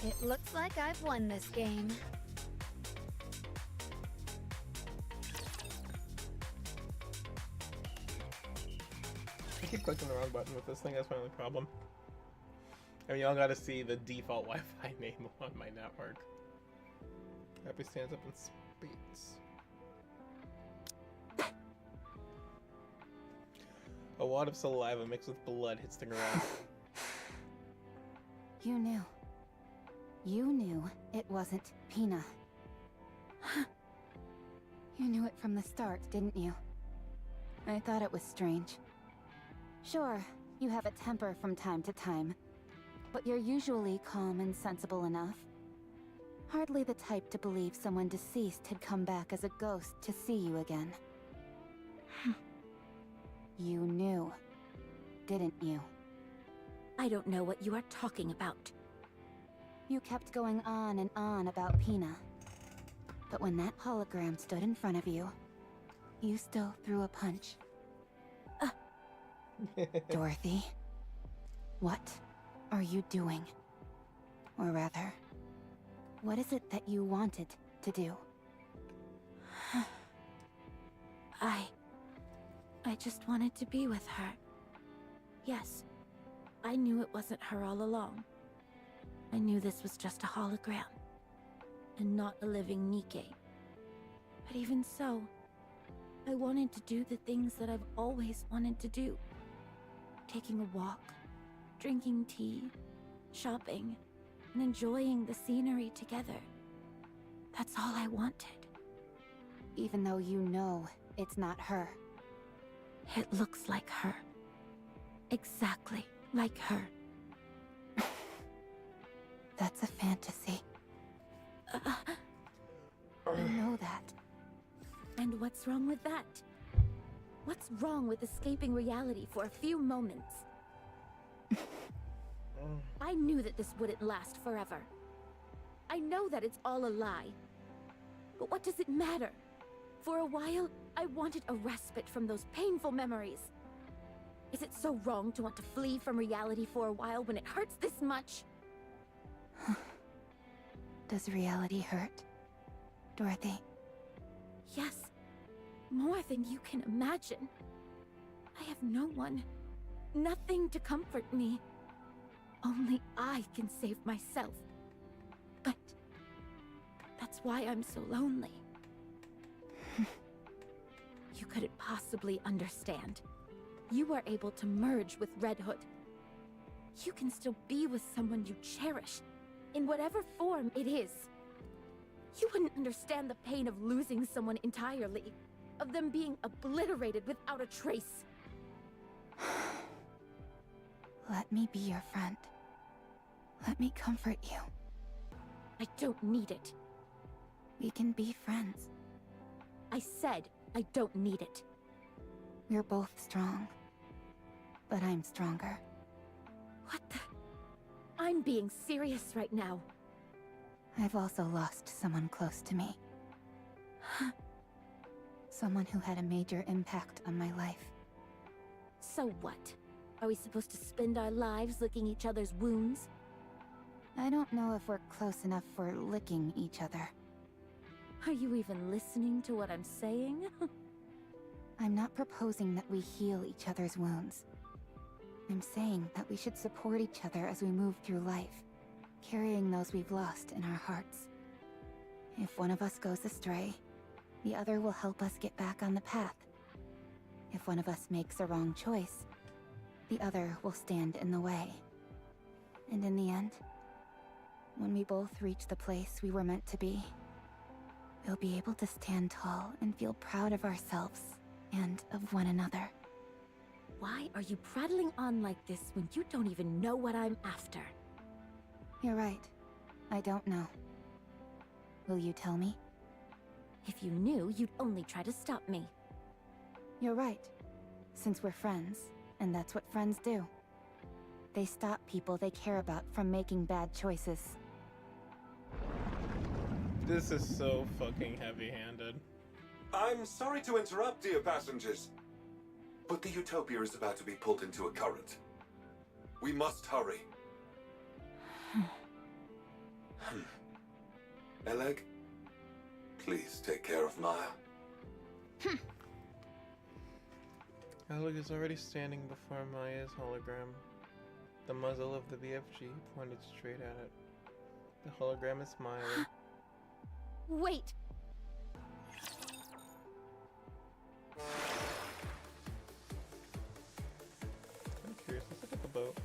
It looks like I've won this game. I keep clicking the wrong button with this thing, that's my only problem. I mean, y'all gotta see the default Wi-Fi name on my network. Happy stands up in space. A wad of saliva mixed with blood hits the ground. You knew. You knew it wasn't Pina. You knew it from the start, didn't you? I thought it was strange. Sure, you have a temper from time to time, but you're usually calm and sensible enough. Hardly the type to believe someone deceased had come back as a ghost to see you again. You knew, didn't you? I don't know what you are talking about. You kept going on and on about Pina. But when that hologram stood in front of you, you still threw a punch. Dorothy, what are you doing? Or rather, what is it that you wanted to do? I just wanted to be with her. Yes, I knew it wasn't her all along. I knew this was just a hologram, and not a living Nikke. But even so, I wanted to do the things that I've always wanted to do. Taking a walk, drinking tea, shopping, and enjoying the scenery together. That's all I wanted. Even though you know it's not her. It looks like her. Exactly like her. That's a fantasy. You know that. And what's wrong with that? What's wrong with escaping reality for a few moments? I knew that this wouldn't last forever. I know that it's all a lie. But what does it matter? For a while, I wanted a respite from those painful memories. Is it so wrong to want to flee from reality for a while when it hurts this much? Does reality hurt, Dorothy? Yes. More than you can imagine. I have no one. Nothing to comfort me. Only I can save myself. But that's why I'm so lonely. You couldn't possibly understand. You are able to merge with Red Hood. You can still be with someone you cherish, in whatever form it is. You wouldn't understand the pain of losing someone entirely, of them being obliterated without a trace. Let me be your friend. Let me comfort you. I don't need it. We can be friends. I said I don't need it. We're both strong. But I'm stronger. What the? I'm being serious right now. I've also lost someone close to me. Someone who had a major impact on my life. So what? Are we supposed to spend our lives licking each other's wounds? I don't know if we're close enough for licking each other. Are you even listening to what I'm saying? I'm not proposing that we heal each other's wounds. I'm saying that we should support each other as we move through life, carrying those we've lost in our hearts. If one of us goes astray, the other will help us get back on the path. If one of us makes a wrong choice, the other will stand in the way. And in the end, when we both reach the place we were meant to be, we'll be able to stand tall and feel proud of ourselves and of one another. why are you prattling on like this when you don't even know what I'm after? You're right. I don't know. Will you tell me? If you knew, you'd only try to stop me. You're right. Since we're friends, and that's what friends do. They stop people they care about from making bad choices. This is so fucking heavy-handed. I'm sorry to interrupt, dear passengers, but the Utopia is about to be pulled into a current. We must hurry. Eleg, please take care of Maya. Alec is already standing before Maya's hologram. The muzzle of the BFG pointed straight at it. The hologram is smiling. Wait! I'm curious, let's look at the boat.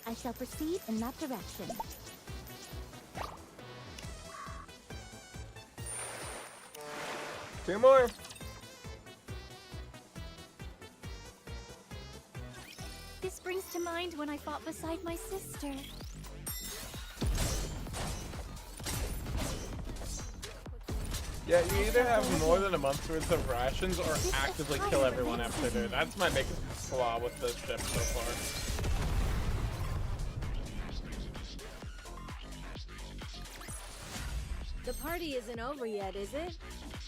I shall proceed in that direction. Two more! This brings to mind when I fought beside my sister. Yeah, you either have more than a month's worth of rations or actively kill everyone after dinner. That's my biggest flaw with this ship so far. The party isn't over yet, is it?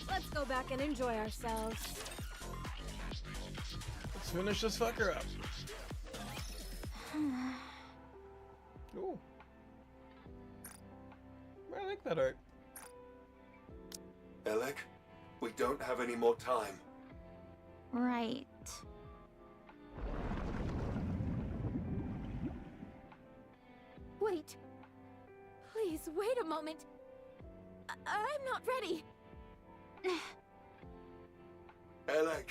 Let's go back and enjoy ourselves. Let's finish this fucker up. Ooh. I like that art. Eleg, we don't have any more time. Right. Wait! Please, wait a moment! I'm not ready! Eleg!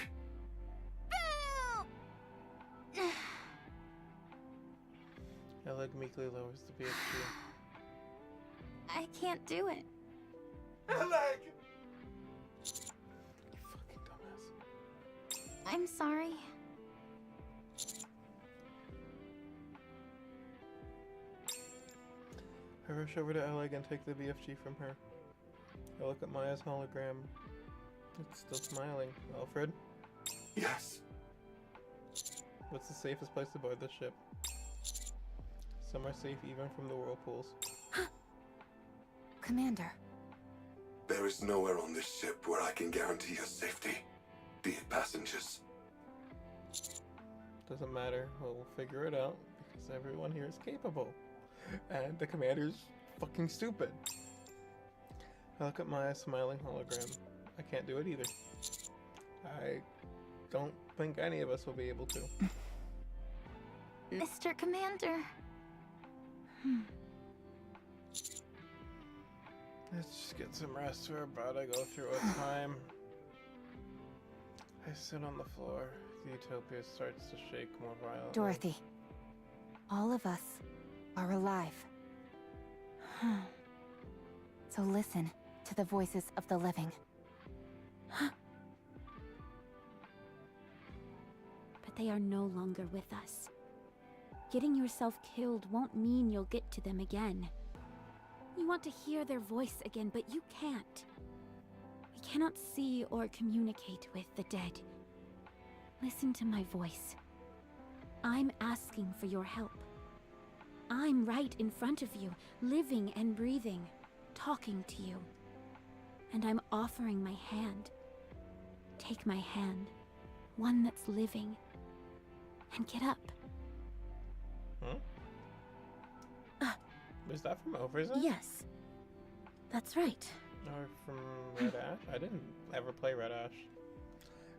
Alec meekly lowers the BFG. I can't do it. Eleg! You fucking dumbass. I'm sorry. I rush over to Alec and take the BFG from her. I look at Maya's hologram. It's still smiling. Alfred? Yes. What's the safest place to board this ship? Some are safe even from the whirlpools. Commander. There is nowhere on this ship where I can guarantee your safety, dear passengers. Doesn't matter. We'll figure it out because everyone here is capable. And the commander's fucking stupid. I look at Maya's smiling hologram. I can't do it either. I don't think any of us will be able to. Mr. Commander. Let's just get some rest. We're about to go through a time. I sit on the floor. The Utopia starts to shake more violently. Dorothy. All of us are alive. So listen to the voices of the living. But they are no longer with us. Getting yourself killed won't mean you'll get to them again. You want to hear their voice again, but you can't. We cannot see or communicate with the dead. Listen to my voice. I'm asking for your help. I'm right in front of you, living and breathing, talking to you. And I'm offering my hand. Take my hand, one that's living, and get up. Was that from Overzone? Yes, that's right. Or from Red Ash? I didn't ever play Red Ash.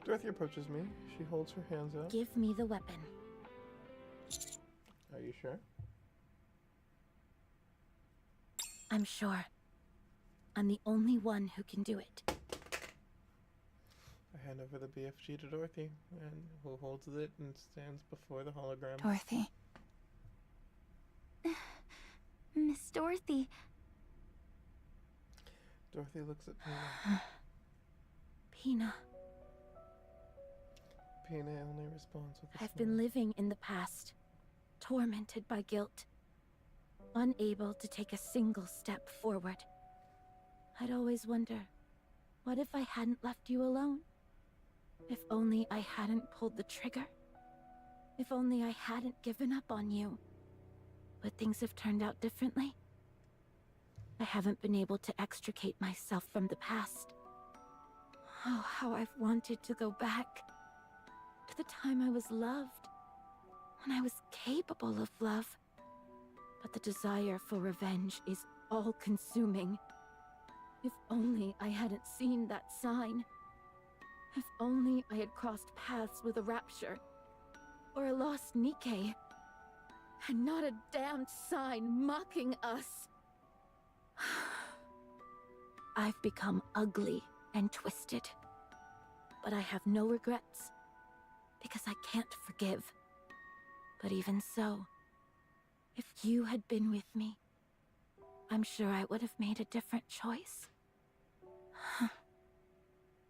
Dorothy approaches me. She holds her hands out. Give me the weapon. Are you sure? I'm sure. I'm the only one who can do it. I hand over the BFG to Dorothy, and who holds it and stands before the hologram. Dorothy. Miss Dorothy. Dorothy looks at Pina. Pina, Pina only responds with a I've smile. been living in the past, tormented by guilt, unable to take a single step forward. I'd always wonder, what if I hadn't left you alone? If only I hadn't pulled the trigger? If only I hadn't given up on you? But things have turned out differently. I haven't been able to extricate myself from the past. Oh, how I've wanted to go back to the time I was loved, when I was capable of love. But the desire for revenge is all-consuming. If only I hadn't seen that sign. If only I had crossed paths with a Rapture, or a lost Nikke, and not a damned sign mocking us. I've become ugly and twisted, but I have no regrets, because I can't forgive. But even so, if you had been with me, I'm sure I would have made a different choice.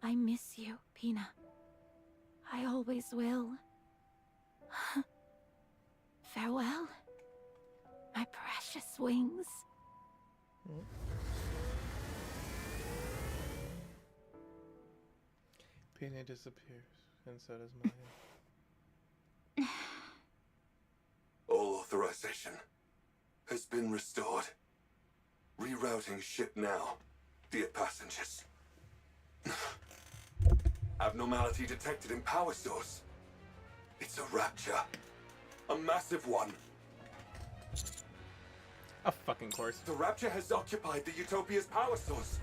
I miss you, Pina. I always will. Farewell, my precious wings. Pina disappears, and so does Maya. All authorization has been restored. Rerouting ship now, dear passengers. Abnormality detected in power source. It's a Rapture. A massive one. Of fucking course. The Rapture has occupied the Utopia's power source.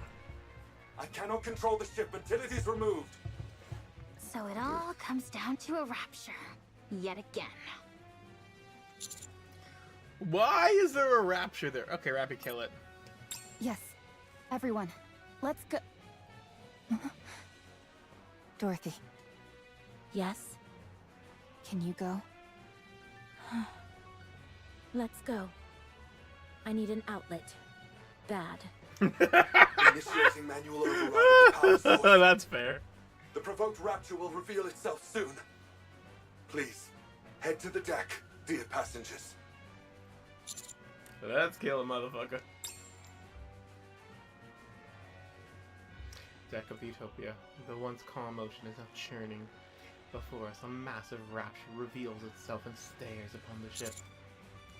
I cannot control the ship until it is removed. So it all comes down to a Rapture. Yet again. Why is there a Rapture there? Okay, Rappy, kill it. Yes. Everyone. Let's go. Dorothy. Yes? Can you go? Let's go. I need an outlet. Bad. Initiating manual override of the power source. That's fair. The provoked Rapture will reveal itself soon. Please, head to the deck, dear passengers. Let's kill a motherfucker. Deck of Utopia. The once calm ocean is now churning. Before us, a massive Rapture reveals itself and stares upon the ship.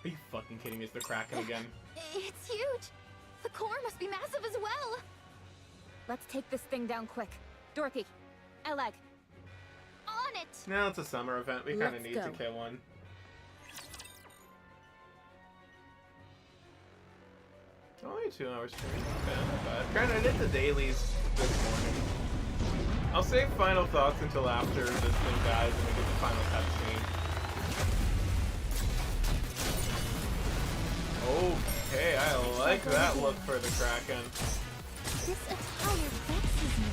Are you fucking kidding me? It's the Kraken again. It's huge! The core must be massive as well! Let's take this thing down quick. Dorothy. Eleg. On it! Now it's a summer event. We kind of Let's need go. to kill one. Only 2 hours stream. But granted, I did the dailies this morning. I'll save final thoughts until after this thing dies and we get the final cutscene. Okay, I like that look for the Kraken. This attire vexes me.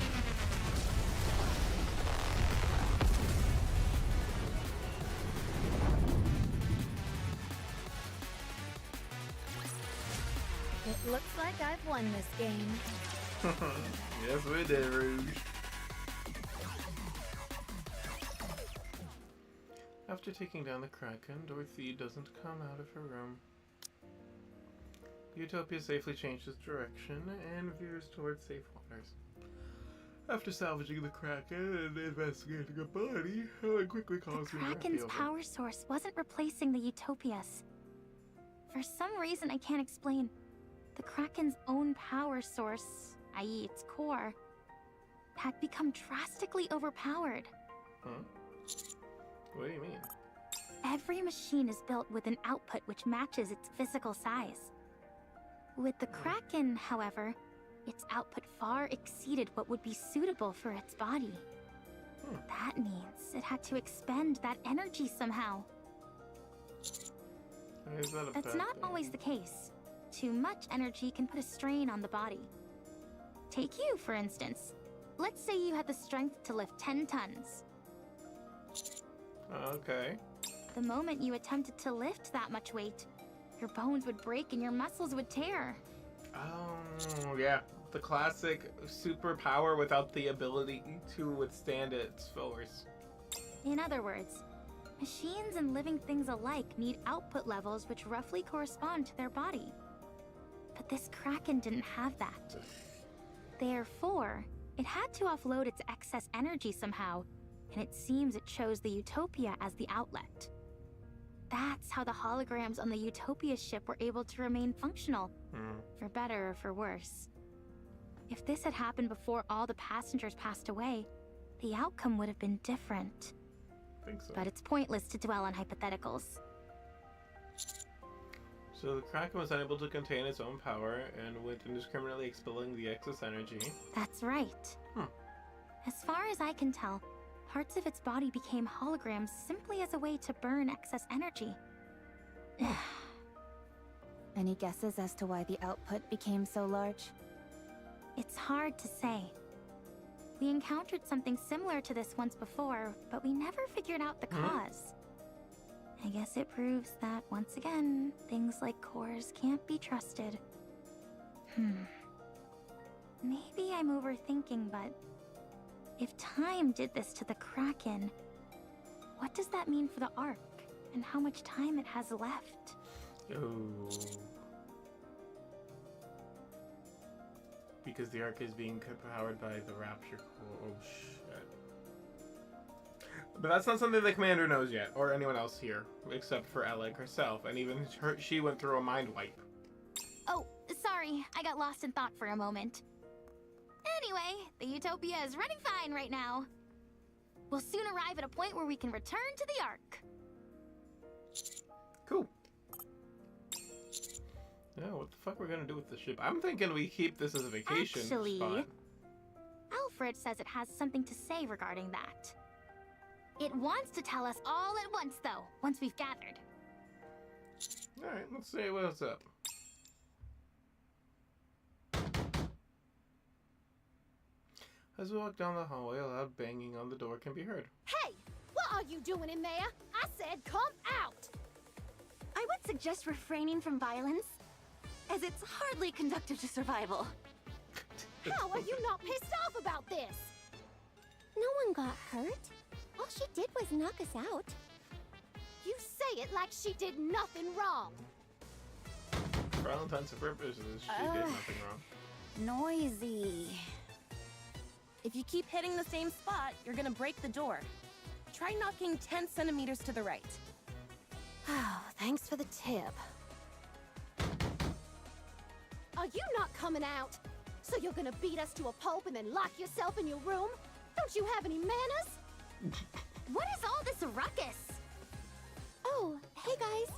It looks like I've won this game. Yes, we did, Rouge. After taking down the Kraken, Dorothy doesn't come out of her room. Utopia safely changes direction and veers towards safe waters. After salvaging the Kraken and investigating a body, Helen quickly calls The in Kraken's Raphael. power source wasn't replacing the Utopias. For some reason I can't explain, the Kraken's own power source, i.e. its core, had become drastically overpowered. Huh? What do you mean? Every machine is built with an output which matches its physical size. With the Kraken, however, its output far exceeded what would be suitable for its body. That means it had to expend that energy somehow. Is that a That's bad not thing? always the case. Too much energy can put a strain on the body. Take you, for instance. let's say you had the strength to lift 10 tons. Okay. The moment you attempted to lift that much weight, your bones would break and your muscles would tear. Oh, yeah. The classic superpower without the ability to withstand its force. In other words, machines and living things alike need output levels which roughly correspond to their body. But this Kraken didn't have that. Therefore, it had to offload its excess energy somehow, and it seems it chose the Utopia as the outlet. That's how the holograms on the Utopia ship were able to remain functional, for better or for worse. If this had happened before all the passengers passed away, the outcome would have been different. I think so. But it's pointless to dwell on hypotheticals. So the Kraken was unable to contain its own power and went indiscriminately expelling the excess energy. That's right. As far as I can tell, parts of its body became holograms simply as a way to burn excess energy. Any guesses as to why the output became so large? It's hard to say. We encountered something similar to this once before, but we never figured out the cause. I guess it proves that, once again, things like cores can't be trusted. Maybe I'm overthinking, but if time did this to the Kraken, what does that mean for the Ark, and how much time it has left? Oh. Because the Ark is being powered by the Rapture core. Oh, shit. But that's not something the Commander knows yet, or anyone else here, except for Alec herself, and even she went through a mind wipe. Oh, sorry, I got lost in thought for a moment. Anyway, the Utopia is running fine right now. We'll soon arrive at a point where we can return to the Ark. Cool. Yeah, what the fuck we're gonna do with the ship? I'm thinking we keep this as a vacation spot. Alfred says it has something to say regarding that. It wants to tell us all at once, though, once we've gathered. Alright, let's see what's up. As we walk down the hallway, a loud banging on the door can be heard. Hey! What are you doing in there? I said come out! I would suggest refraining from violence, as it's hardly conducive to survival. How are you not pissed off about this? No one got hurt. All she did was knock us out. You say it like she did nothing wrong. For all intents and purposes, she did nothing wrong. Noisy. If you keep hitting the same spot, you're gonna break the door. Try knocking 10 centimeters to the right. Oh, thanks for the tip. Are you not coming out? So you're gonna beat us to a pulp and then lock yourself in your room? Don't you have any manners? What is all this ruckus? Oh, hey guys.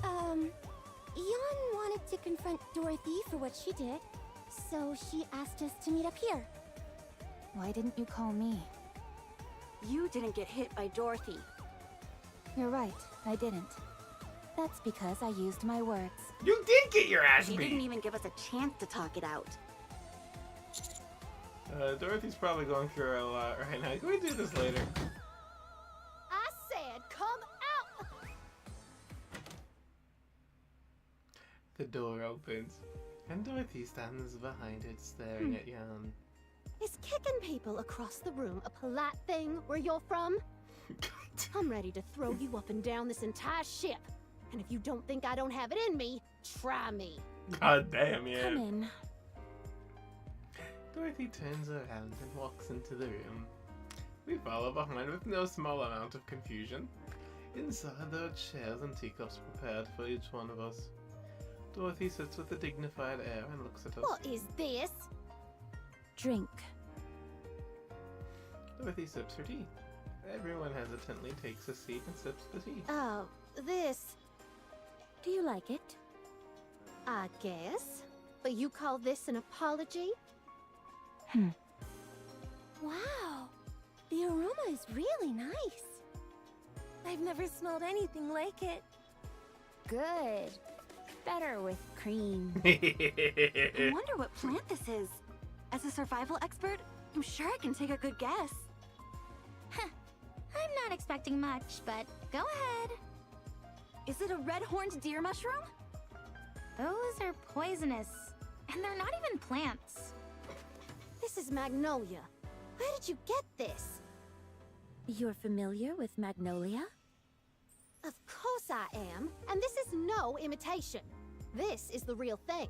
Yon wanted to confront Dorothy for what she did, so she asked us to meet up here. Why didn't you call me? You didn't get hit by Dorothy. You're right, I didn't. That's because I used my words. You did get your ass She beat! didn't even give us a chance to talk it out. Dorothy's probably going through a lot right now. Can we do this later? I said come out! The door opens, and Dorothy stands behind it, staring at Jan. Is kicking people across the room a polite thing where you're from? I'm ready to throw you up and down this entire ship. And if you don't think I don't have it in me, try me. God damn, yeah. Come in. Dorothy turns around and walks into the room. We follow behind with no small amount of confusion. Inside there are chairs and teacups prepared for each one of us. Dorothy sits with a dignified air and looks at us. What is this? Drink. Dorothy sips her tea. Everyone hesitantly takes a seat and sips the tea. Oh, this, Do you like it? I guess. But you call this an apology? Wow, the aroma is really nice. I've never smelled anything like it. Good. Better with cream. I wonder what plant this is. As a survival expert, I'm sure I can take a good guess. I'm not expecting much, but go ahead. Is it a red-horned deer mushroom? Those are poisonous, and they're not even plants. This is Magnolia. Where did you get this? You're familiar with Magnolia? Of course I am, and this is no imitation. This is the real thing.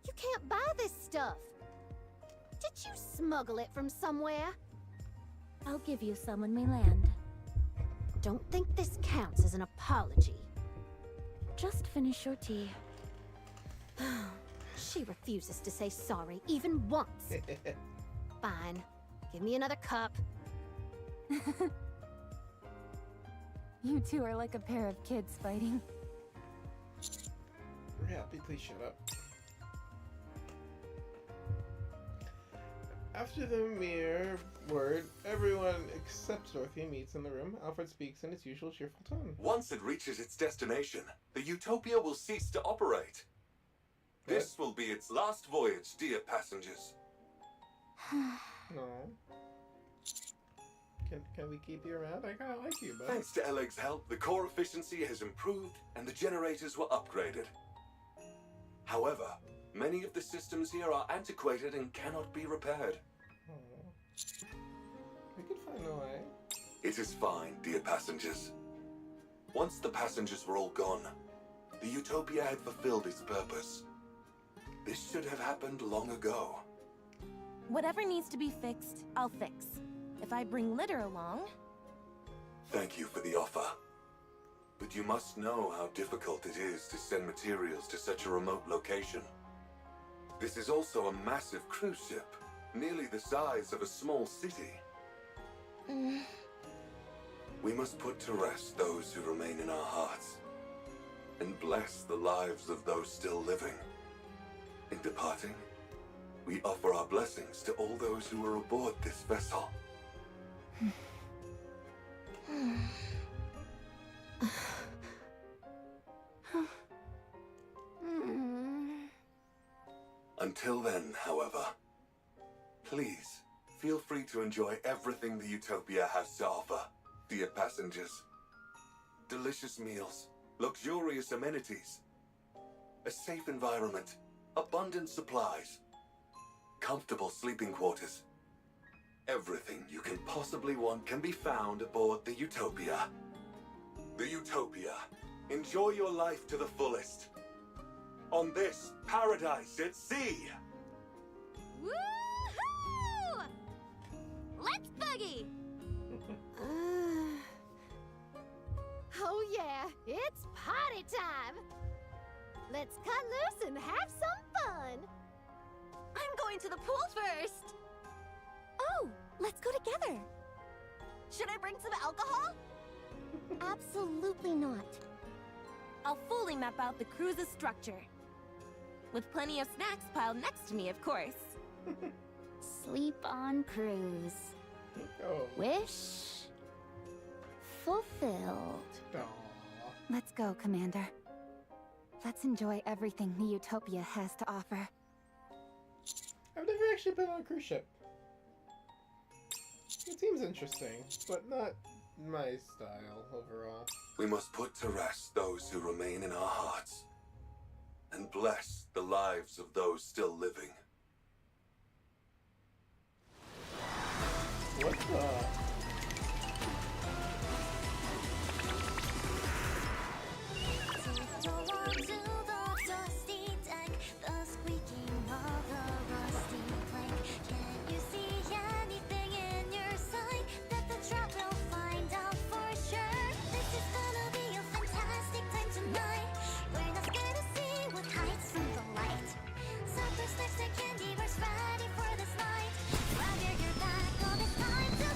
You can't buy this stuff. Did you smuggle it from somewhere? I'll give you some when we land. Don't think this counts as an apology. Just finish your tea. She refuses to say sorry even once. Fine. Give me another cup. You two are like a pair of kids fighting. We're happy, please shut up. After the mere word, everyone except Dorothy meets in the room. Alfred speaks in its usual cheerful tone. Once it reaches its destination, the Utopia will cease to operate. This will be its last voyage, dear passengers. No. Can we keep you around? I kinda like you, but... Thanks to Eleg's help, the core efficiency has improved and the generators were upgraded. However, many of the systems here are antiquated and cannot be repaired. We could find a way. It is fine, dear passengers. Once the passengers were all gone, the Utopia had fulfilled its purpose. This should have happened long ago. Whatever needs to be fixed, I'll fix. If I bring litter along... Thank you for the offer. But you must know how difficult it is to send materials to such a remote location. This is also a massive cruise ship, nearly the size of a small city. We must put to rest those who remain in our hearts, and bless the lives of those still living. In departing, we offer our blessings to all those who are aboard this vessel. Until then, however, please feel free to enjoy everything the Utopia has to offer, dear passengers. Delicious meals, luxurious amenities, a safe environment, abundant supplies, comfortable sleeping quarters. Everything you can possibly want can be found aboard the Utopia. The Utopia. Enjoy your life to the fullest. On this paradise at sea. Woohoo! Let's boogie! Oh yeah, it's party time! Let's cut loose and have some fun! I'm going to the pool first! Oh, let's go together. Should I bring some alcohol? Absolutely not. I'll fully map out the cruise's structure. With plenty of snacks piled next to me, of course. Sleep on cruise. Oh. Wish fulfilled. Aw. Let's go, Commander. Let's enjoy everything the Utopia has to offer. I've never actually been on a cruise ship. It seems interesting, but not my style overall. We must put to rest those who remain in our hearts, and bless the lives of those still living. What the? Snacks and candy bars ready for this night. Grab your back, all this time to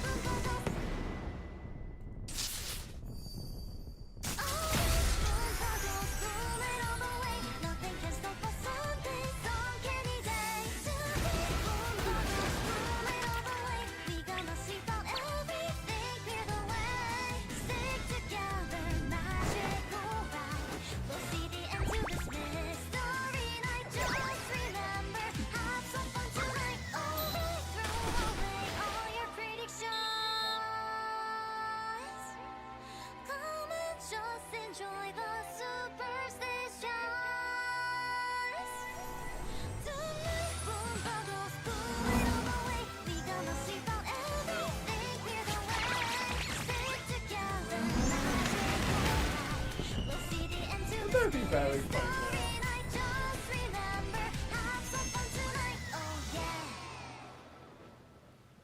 He's having fun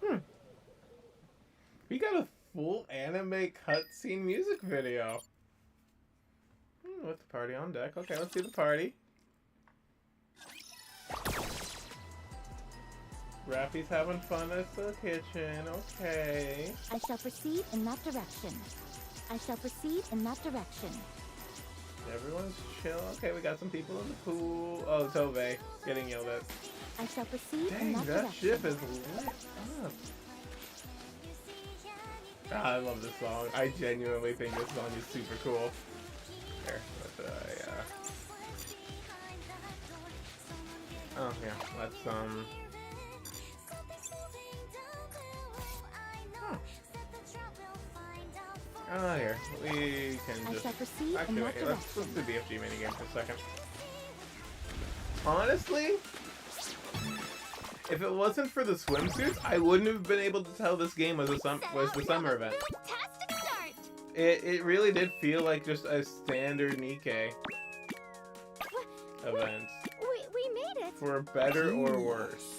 now. We got a full anime cutscene music video. With the party on deck. Okay, let's see the party. Rappy's having fun at the kitchen. Okay. I shall proceed in that direction. I shall proceed in that direction. Everyone's chill. Okay, we got some people in the pool. Oh, Tove getting yelled at. I shall proceed in Dang, that that direction. ship is lit up. Ah, I love this song. I genuinely think this song is super cool. Here, let's, oh, yeah, let's, Oh, here, we can I just... shall proceed in Actually, that wait, let's do direction. the BFG minigame for a second. Honestly, if it wasn't for the swimsuits, I wouldn't have been able to tell this game was the summer event. Fantastic start! It really did feel like just a standard Nikke event. We made it. For better or worse.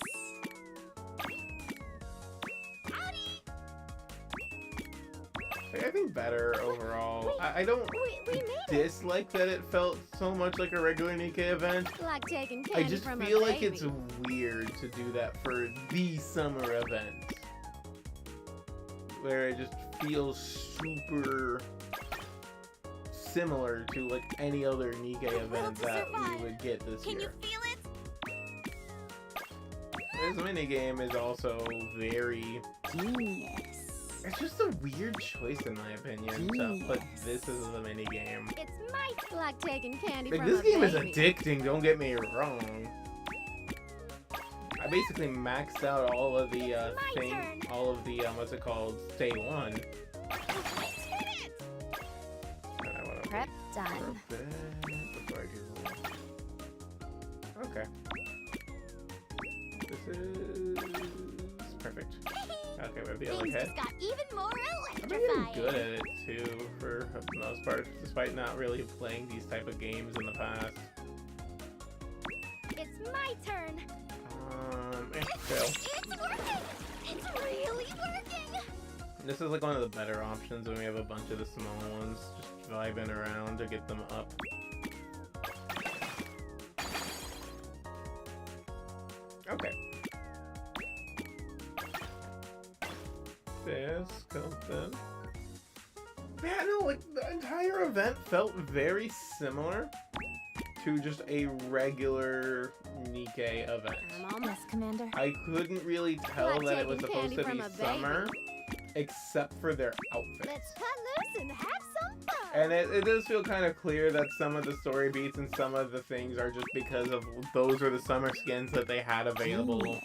I think better overall. I don't We made it. dislike that it felt so much like a regular Nikke event. Like taking I candy just from feel a like baby. it's weird to do that for the summer event. Where it just feels super similar to like any other Nikke event that we would get this Can you year. feel it? This minigame is also very... Genius. It's just a weird choice in my opinion to put this as the minigame. It's like taking candy Like, from this a game is baby. addicting, don't get me wrong. I basically maxed out all of the what's it called, day one. And I wanna Prep wait done. for a bit before I do. Okay. This is perfect. Okay, we have the other Things head. just got even more I've been getting electrifying. good at it too, for the most part, despite not really playing these type of games in the past. It's my turn. Fail. It's working! It's really working! This is like one of the better options when we have a bunch of the small ones just vibing around to get them up. Okay. This comes in. Yeah, no, like the entire event felt very similar to just a regular Nikke event. Yes, Commander. I couldn't really tell Like that it was taking supposed to candy be from a summer, except for their outfits. Let's cut loose and have some fun. And it does feel kind of clear that some of the story beats and some of the things are just because of those are the summer skins that they had available. Genius.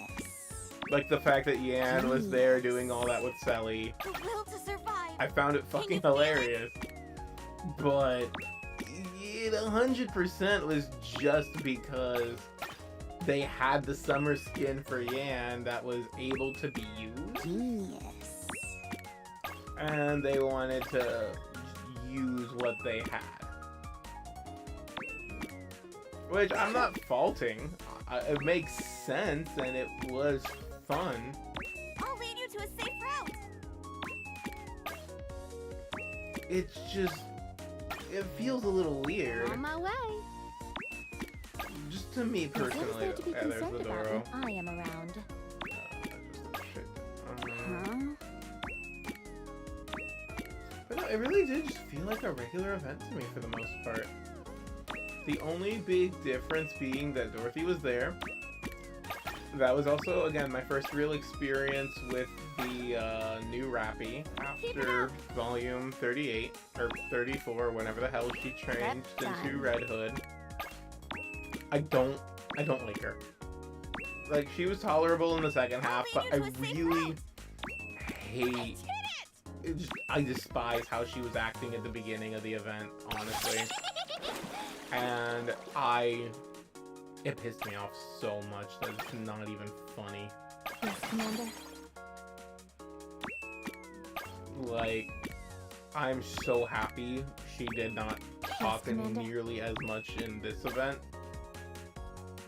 Like the fact that Yan was there doing all that with Selly. The will to survive. I found it fucking hilarious. But it 100% was just because they had the summer skin for Yan that was able to be used. Genius. And they wanted to use what they had. Which I'm not faulting. It makes sense and it was fun. I'll lead you to a safe route. It's just... it feels a little weird. On my way. Just to me Is there personally, to be though. Yeah, there's concerned the about Doro. when I am around? Shit. Huh? But no, it really did just feel like a regular event to me for the most part. The only big difference being that Dorothy was there. That was also, again, my first real experience with the new Rappy after volume 38, or 34, whenever the hell she changed into Red Hood. I don't like her. Like, she was tolerable in the second half, but I really hate... I despise how she was acting at the beginning of the event, honestly. And it pissed me off so much that it's not even funny. Yes, Commander. Like, I'm so happy she did not talk nearly as much in this event.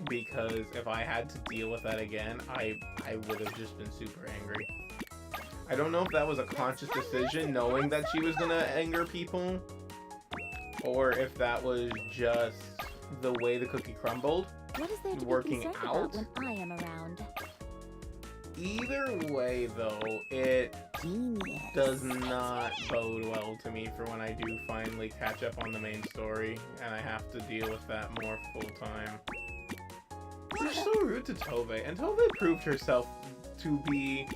Because if I had to deal with that again, I would have just been super angry. I don't know if that was a conscious decision, knowing that she was gonna anger people, or if that was just the way the cookie crumbled, What is there to working be concerned out. about when I am around? Either way, though, it Genius. does not bode well to me for when I do finally catch up on the main story, and I have to deal with that more full-time. They're so rude to Tove, and Tove proved herself to be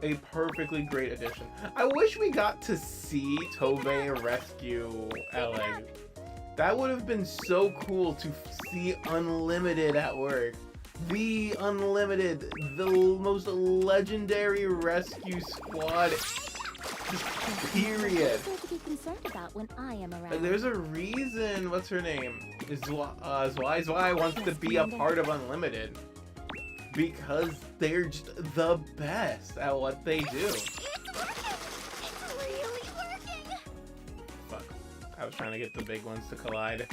a perfectly great addition. I wish we got to see Tove rescue Ellie. That would have been so cool to see Unlimited at work. The Unlimited, the most legendary rescue squad, period. What is there to be concerned about when I am around? Like, there's a reason, what's her name? Zwei wants to be a part of Unlimited. Because they're just the best at what they do. It's really working! Fuck. I was trying to get the big ones to collide.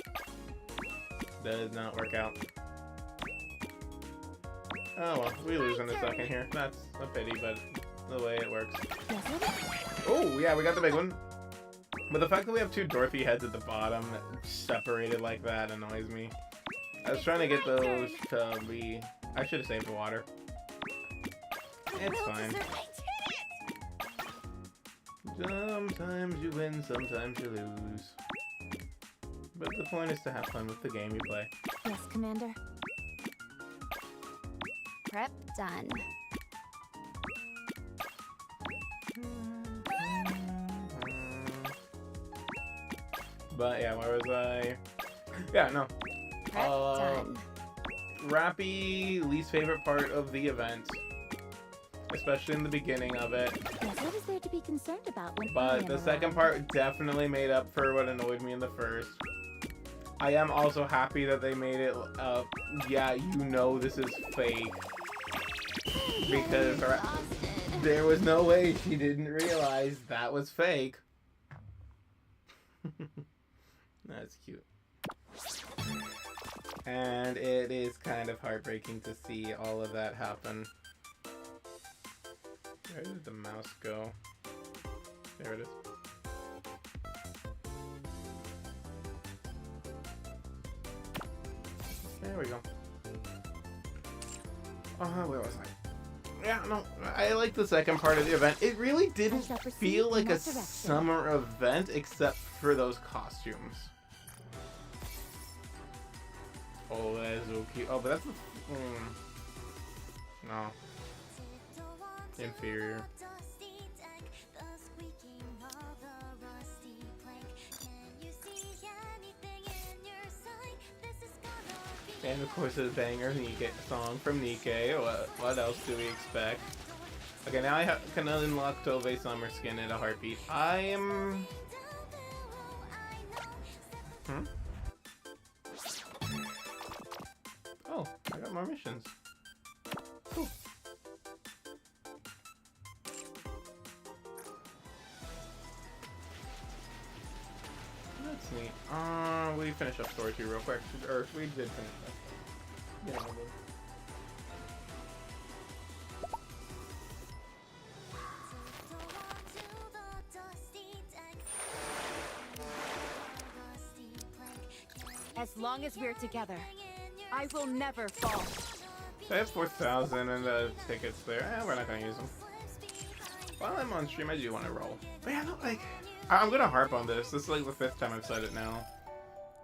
That did not work out. Oh well, we lose in a second here. That's a pity, but the way it works. Oh, yeah, we got the big one. But the fact that we have two Dorothy heads at the bottom separated like that annoys me. I was trying to get those to be... I should have saved the water. It's fine. Sometimes you win, sometimes you lose. But the point is to have fun with the game you play. Yes, Commander. Prep done. But yeah, where was I? Yeah, no. Prep done. Rappy, least favorite part of the event. Especially in the beginning of it. Yes, what is there to be concerned about when I But am the around? second part definitely made up for what annoyed me in the first. I am also happy that they made it, yeah, you know this is fake. Because there was no way she didn't realize that was fake. That's cute. And it is kind of heartbreaking to see all of that happen. Where did the mouse go? There it is. There we go. Where was I? Yeah, no, I like the second part of the event. It really didn't feel like a summer event except for those costumes. Oh, that is so cute. Oh, but that's no. Inferior. And of course the banger Nikke song from Nikke. What else do we expect? Okay, now I can unlock Tove Summer Skin at a heartbeat. I am... Oh, I got more missions. Cool. That's neat. We finished up story 2 real quick. Or we did finish that. Yeah, we did. As long as we're together, I will never fall. So I have 4,000 and the tickets there. We're not gonna use them. While I'm on stream, I do want to roll. But yeah, no, like, I'm gonna harp on this. This is like the 5th time I've said it now.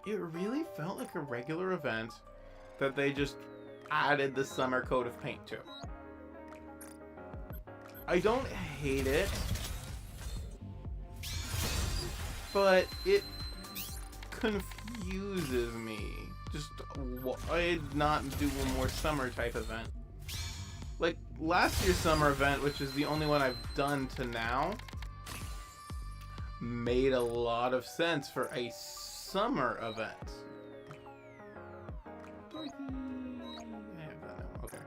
It really felt like a regular event that they just added the summer coat of paint to. I don't hate it, but it confuses me. Just why not do a more summer type event? Like last year's summer event, which is the only one I've done to now, made a lot of sense for a summer event. Okay.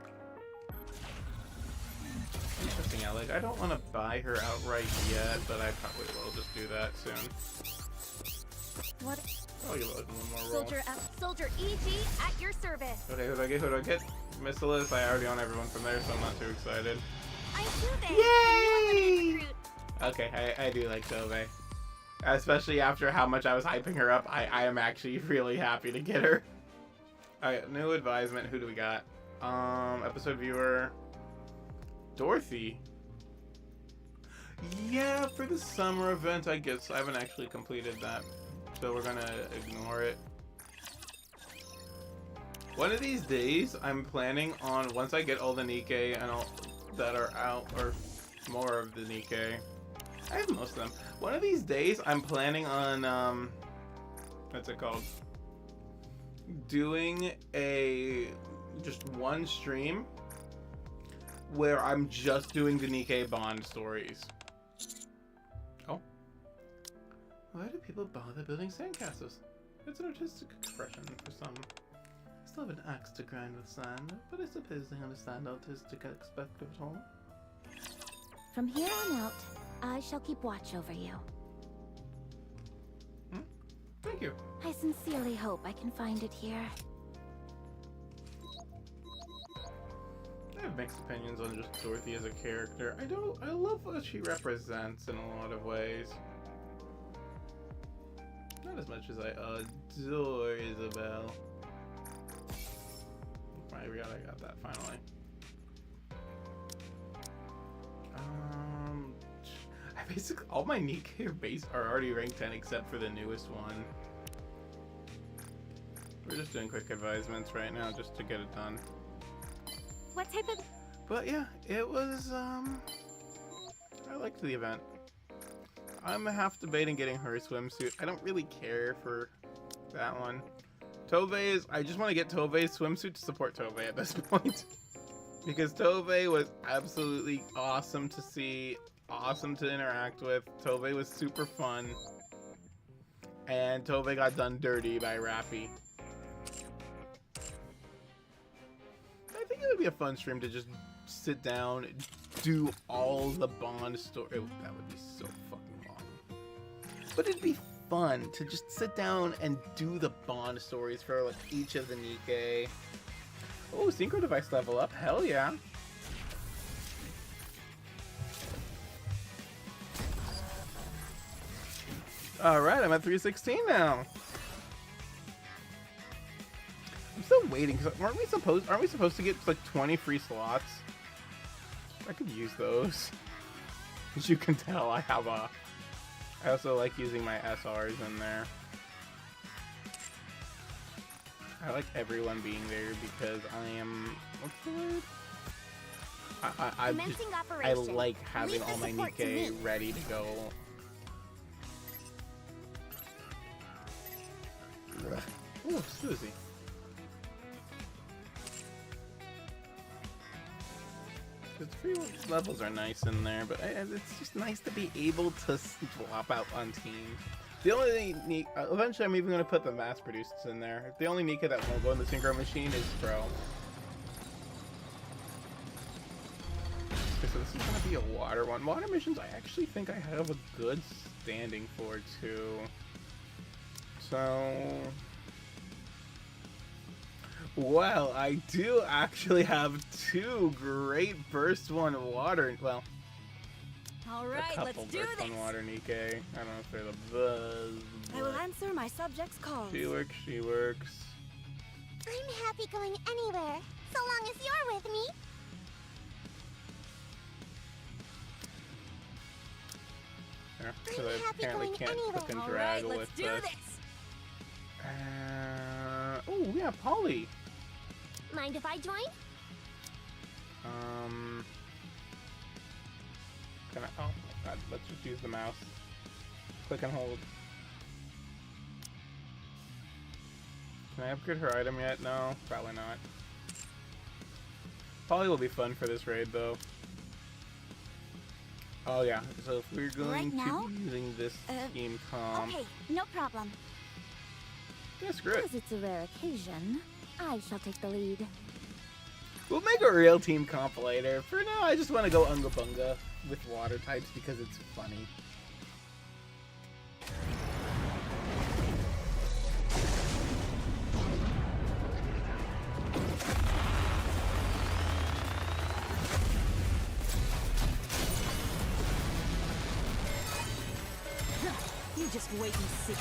Interesting, LA. Like, I don't want to buy her outright yet, but I probably will just do that soon. What? I'll give it like one more roll. Soldier EG at your service. Okay, who do I get? Who do I get? Missilis. I already own everyone from there, so I'm not too excited. I'm Tove, Yay! the new unlimited recruit. Okay, I do like Tove. Especially after how much I was hyping her up, I am actually really happy to get her. Alright, new advisement. Who do we got? Episode viewer. Dorothy. Yeah, for the summer event, I guess. I haven't actually completed that, so we're gonna ignore it. One of these days, I'm planning on, once I get all the Nikke and all that are out, or more of the Nikke. I have most of them. One of these days, I'm planning on, what's it called? Doing just one stream where I'm just doing the Nikke Bond stories. Oh. Why do people bother building sandcastles? It's an artistic expression for some. I still have an axe to grind with sand, but I suppose they understand artistic aspect of it all. From here on out, I shall keep watch over you. Thank you. I sincerely hope I can find it here. I have mixed opinions on just Dorothy as a character. I love what she represents in a lot of ways. Not as much as I adore Isabel. I got that finally. I basically, all my Nikke base are already ranked 10 except for the newest one. We're just doing quick advisements right now just to get it done. What type of... But yeah, it was, I liked the event. I'm half debating getting her swimsuit. I don't really care for that one. Tove's, I just want to get Tove's swimsuit to support Tove at this point. Because Tove was absolutely awesome to see, awesome to interact with. Tove was super fun. And Tove got done dirty by Raffi. I think it would be a fun stream to just sit down, do all the Bond story. Oh, that would be so fucking long. But it'd be fun to just sit down and do the Bond stories for like each of the Nikke. Oh, synchro device level up. Hell yeah. Alright, I'm at 316 now. I'm still waiting, because aren't we supposed to get like 20 free slots? I could use those. As you can tell, I also like using my SRs in there. I like everyone being there because I am, what's the word? I like having all my Nikke ready to go. Ooh, Susie. The free levels are nice in there, but it's just nice to be able to swap out on teams. The only eventually I'm even going to put the mass-produced in there. The only Nikke that won't go in the synchro machine is Pro. Okay, so this is going to be a water one. Water missions I actually think I have a good standing for, too. So... well, I do actually have two great burst one water... well... all right, let's do this. Burst one water Nikke. I don't know if they're the buzz. I will answer my subject's calls. She works, she works. I'm happy going anywhere, so long as you're with me. Yeah, because I apparently can't cook and All drag right, let's with do this. Oh, yeah, Polly. Mind if I join? Can I, oh, God, let's just use the mouse. Click and hold. Can I upgrade her item yet? No, probably not. Polly will be fun for this raid, though. Oh, yeah, so if we're going to be using this scheme comp... okay, no problem. Yeah, screw it. As it's a rare occasion, I shall take the lead. We'll make a real team comp later. For now, I just want to go Unga Bunga. with water types because it's funny. You just wait and see.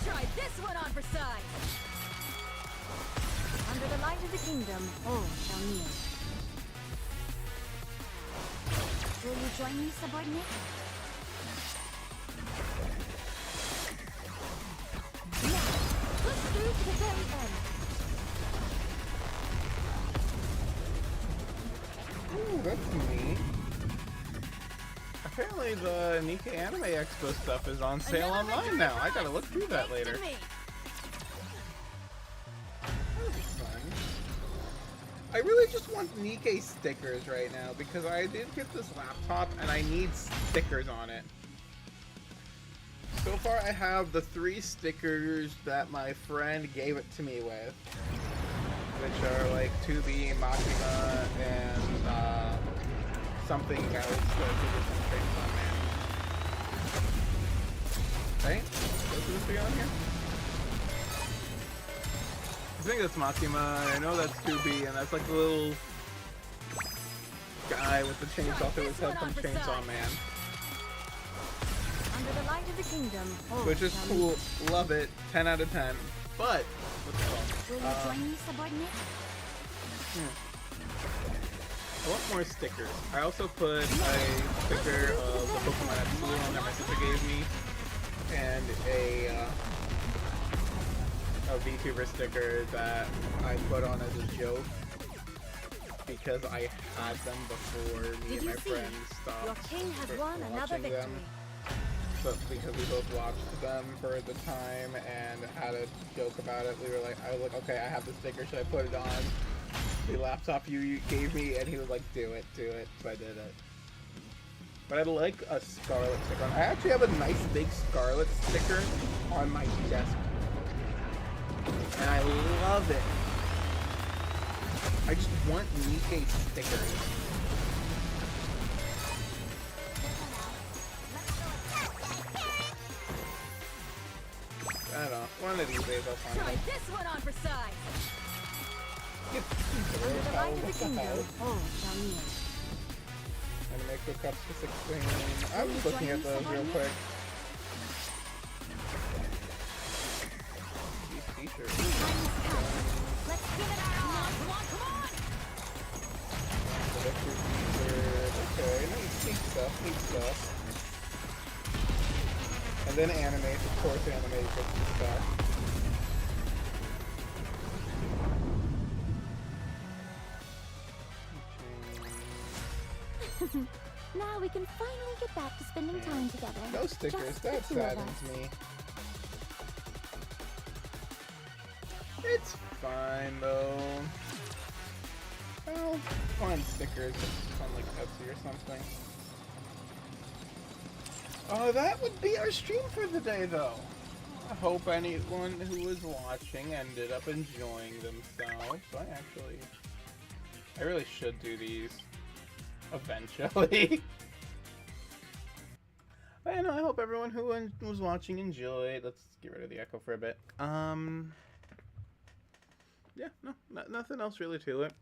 Try this one on for size. Under the light of the kingdom, all shall kneel. Will you join me, subordinate? Now, push through to the very end. Ooh, that's neat. Apparently the Nikke Anime Expo stuff is on sale online now. I gotta look through that later. That'll be fun. I really just want Nikke stickers right now because I did get this laptop and I need stickers on it. So far I have the 3 stickers that my friend gave it to me with, which are like 2B, Makima, and something else that is trains on man. Right? Is this be on here? I think that's Makima, I know that's 2B, and that's like the little guy with the chainsaw through his head from Chainsaw Man. Under the light of the kingdom, all Which is shall cool, kneel. love it, 10 out of 10. But, what's it called? Will you join me, subordinate? I want more stickers. I also put a sticker of the Pokemon Epsilon that my sister gave me, and a VTuber sticker that I put on as a joke because I had them before me Did and you my see? friends stopped. Your king has for won another watching victory. them. But because we both watched them for the time and had a joke about it, I was like, okay, I have the sticker, should I put it on the laptop you gave me? And he was like, do it, so I did it. But I'd like a Scarlet sticker on. I actually have a nice big Scarlet sticker on my desk. And I love it. I just want Nikke stickers. I don't know. One of these days I'll find Try them. this one on for size. Under the light of the kingdom, all shall kneel. And make the cups to 16. I was looking at those real quick. These t-shirts. Let's give it our all. Come on, come on! Electric t-shirt. Okay, neat stuff. And then animes, of course, animes gets the stuff. Now we can finally get back to spending time together. No stickers, Just the that 2 of us. saddens me. It's fine though. I'll find stickers on like Etsy or something. Oh, that would be our stream for the day though. I hope anyone who was watching ended up enjoying themselves. I really should do these eventually. But I hope everyone who was watching enjoyed. Let's get rid of the echo for a bit. Yeah, nothing else really to it.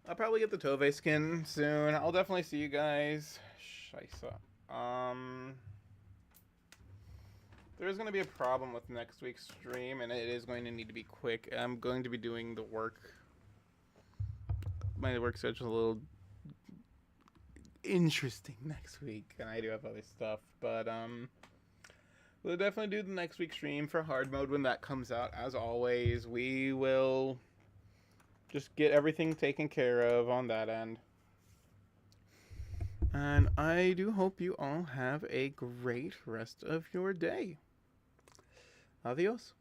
I'll probably get the Tove skin soon. I'll definitely see you guys. Scheisse. There is going to be a problem with next week's stream, and it is going to need to be quick. I'm going to be doing the work. My work schedule is a little interesting next week, and I do have other stuff, but we'll definitely do the next week's stream for hard mode when that comes out. As always, we will just get everything taken care of on that end. And I do hope you all have a great rest of your day. Adios.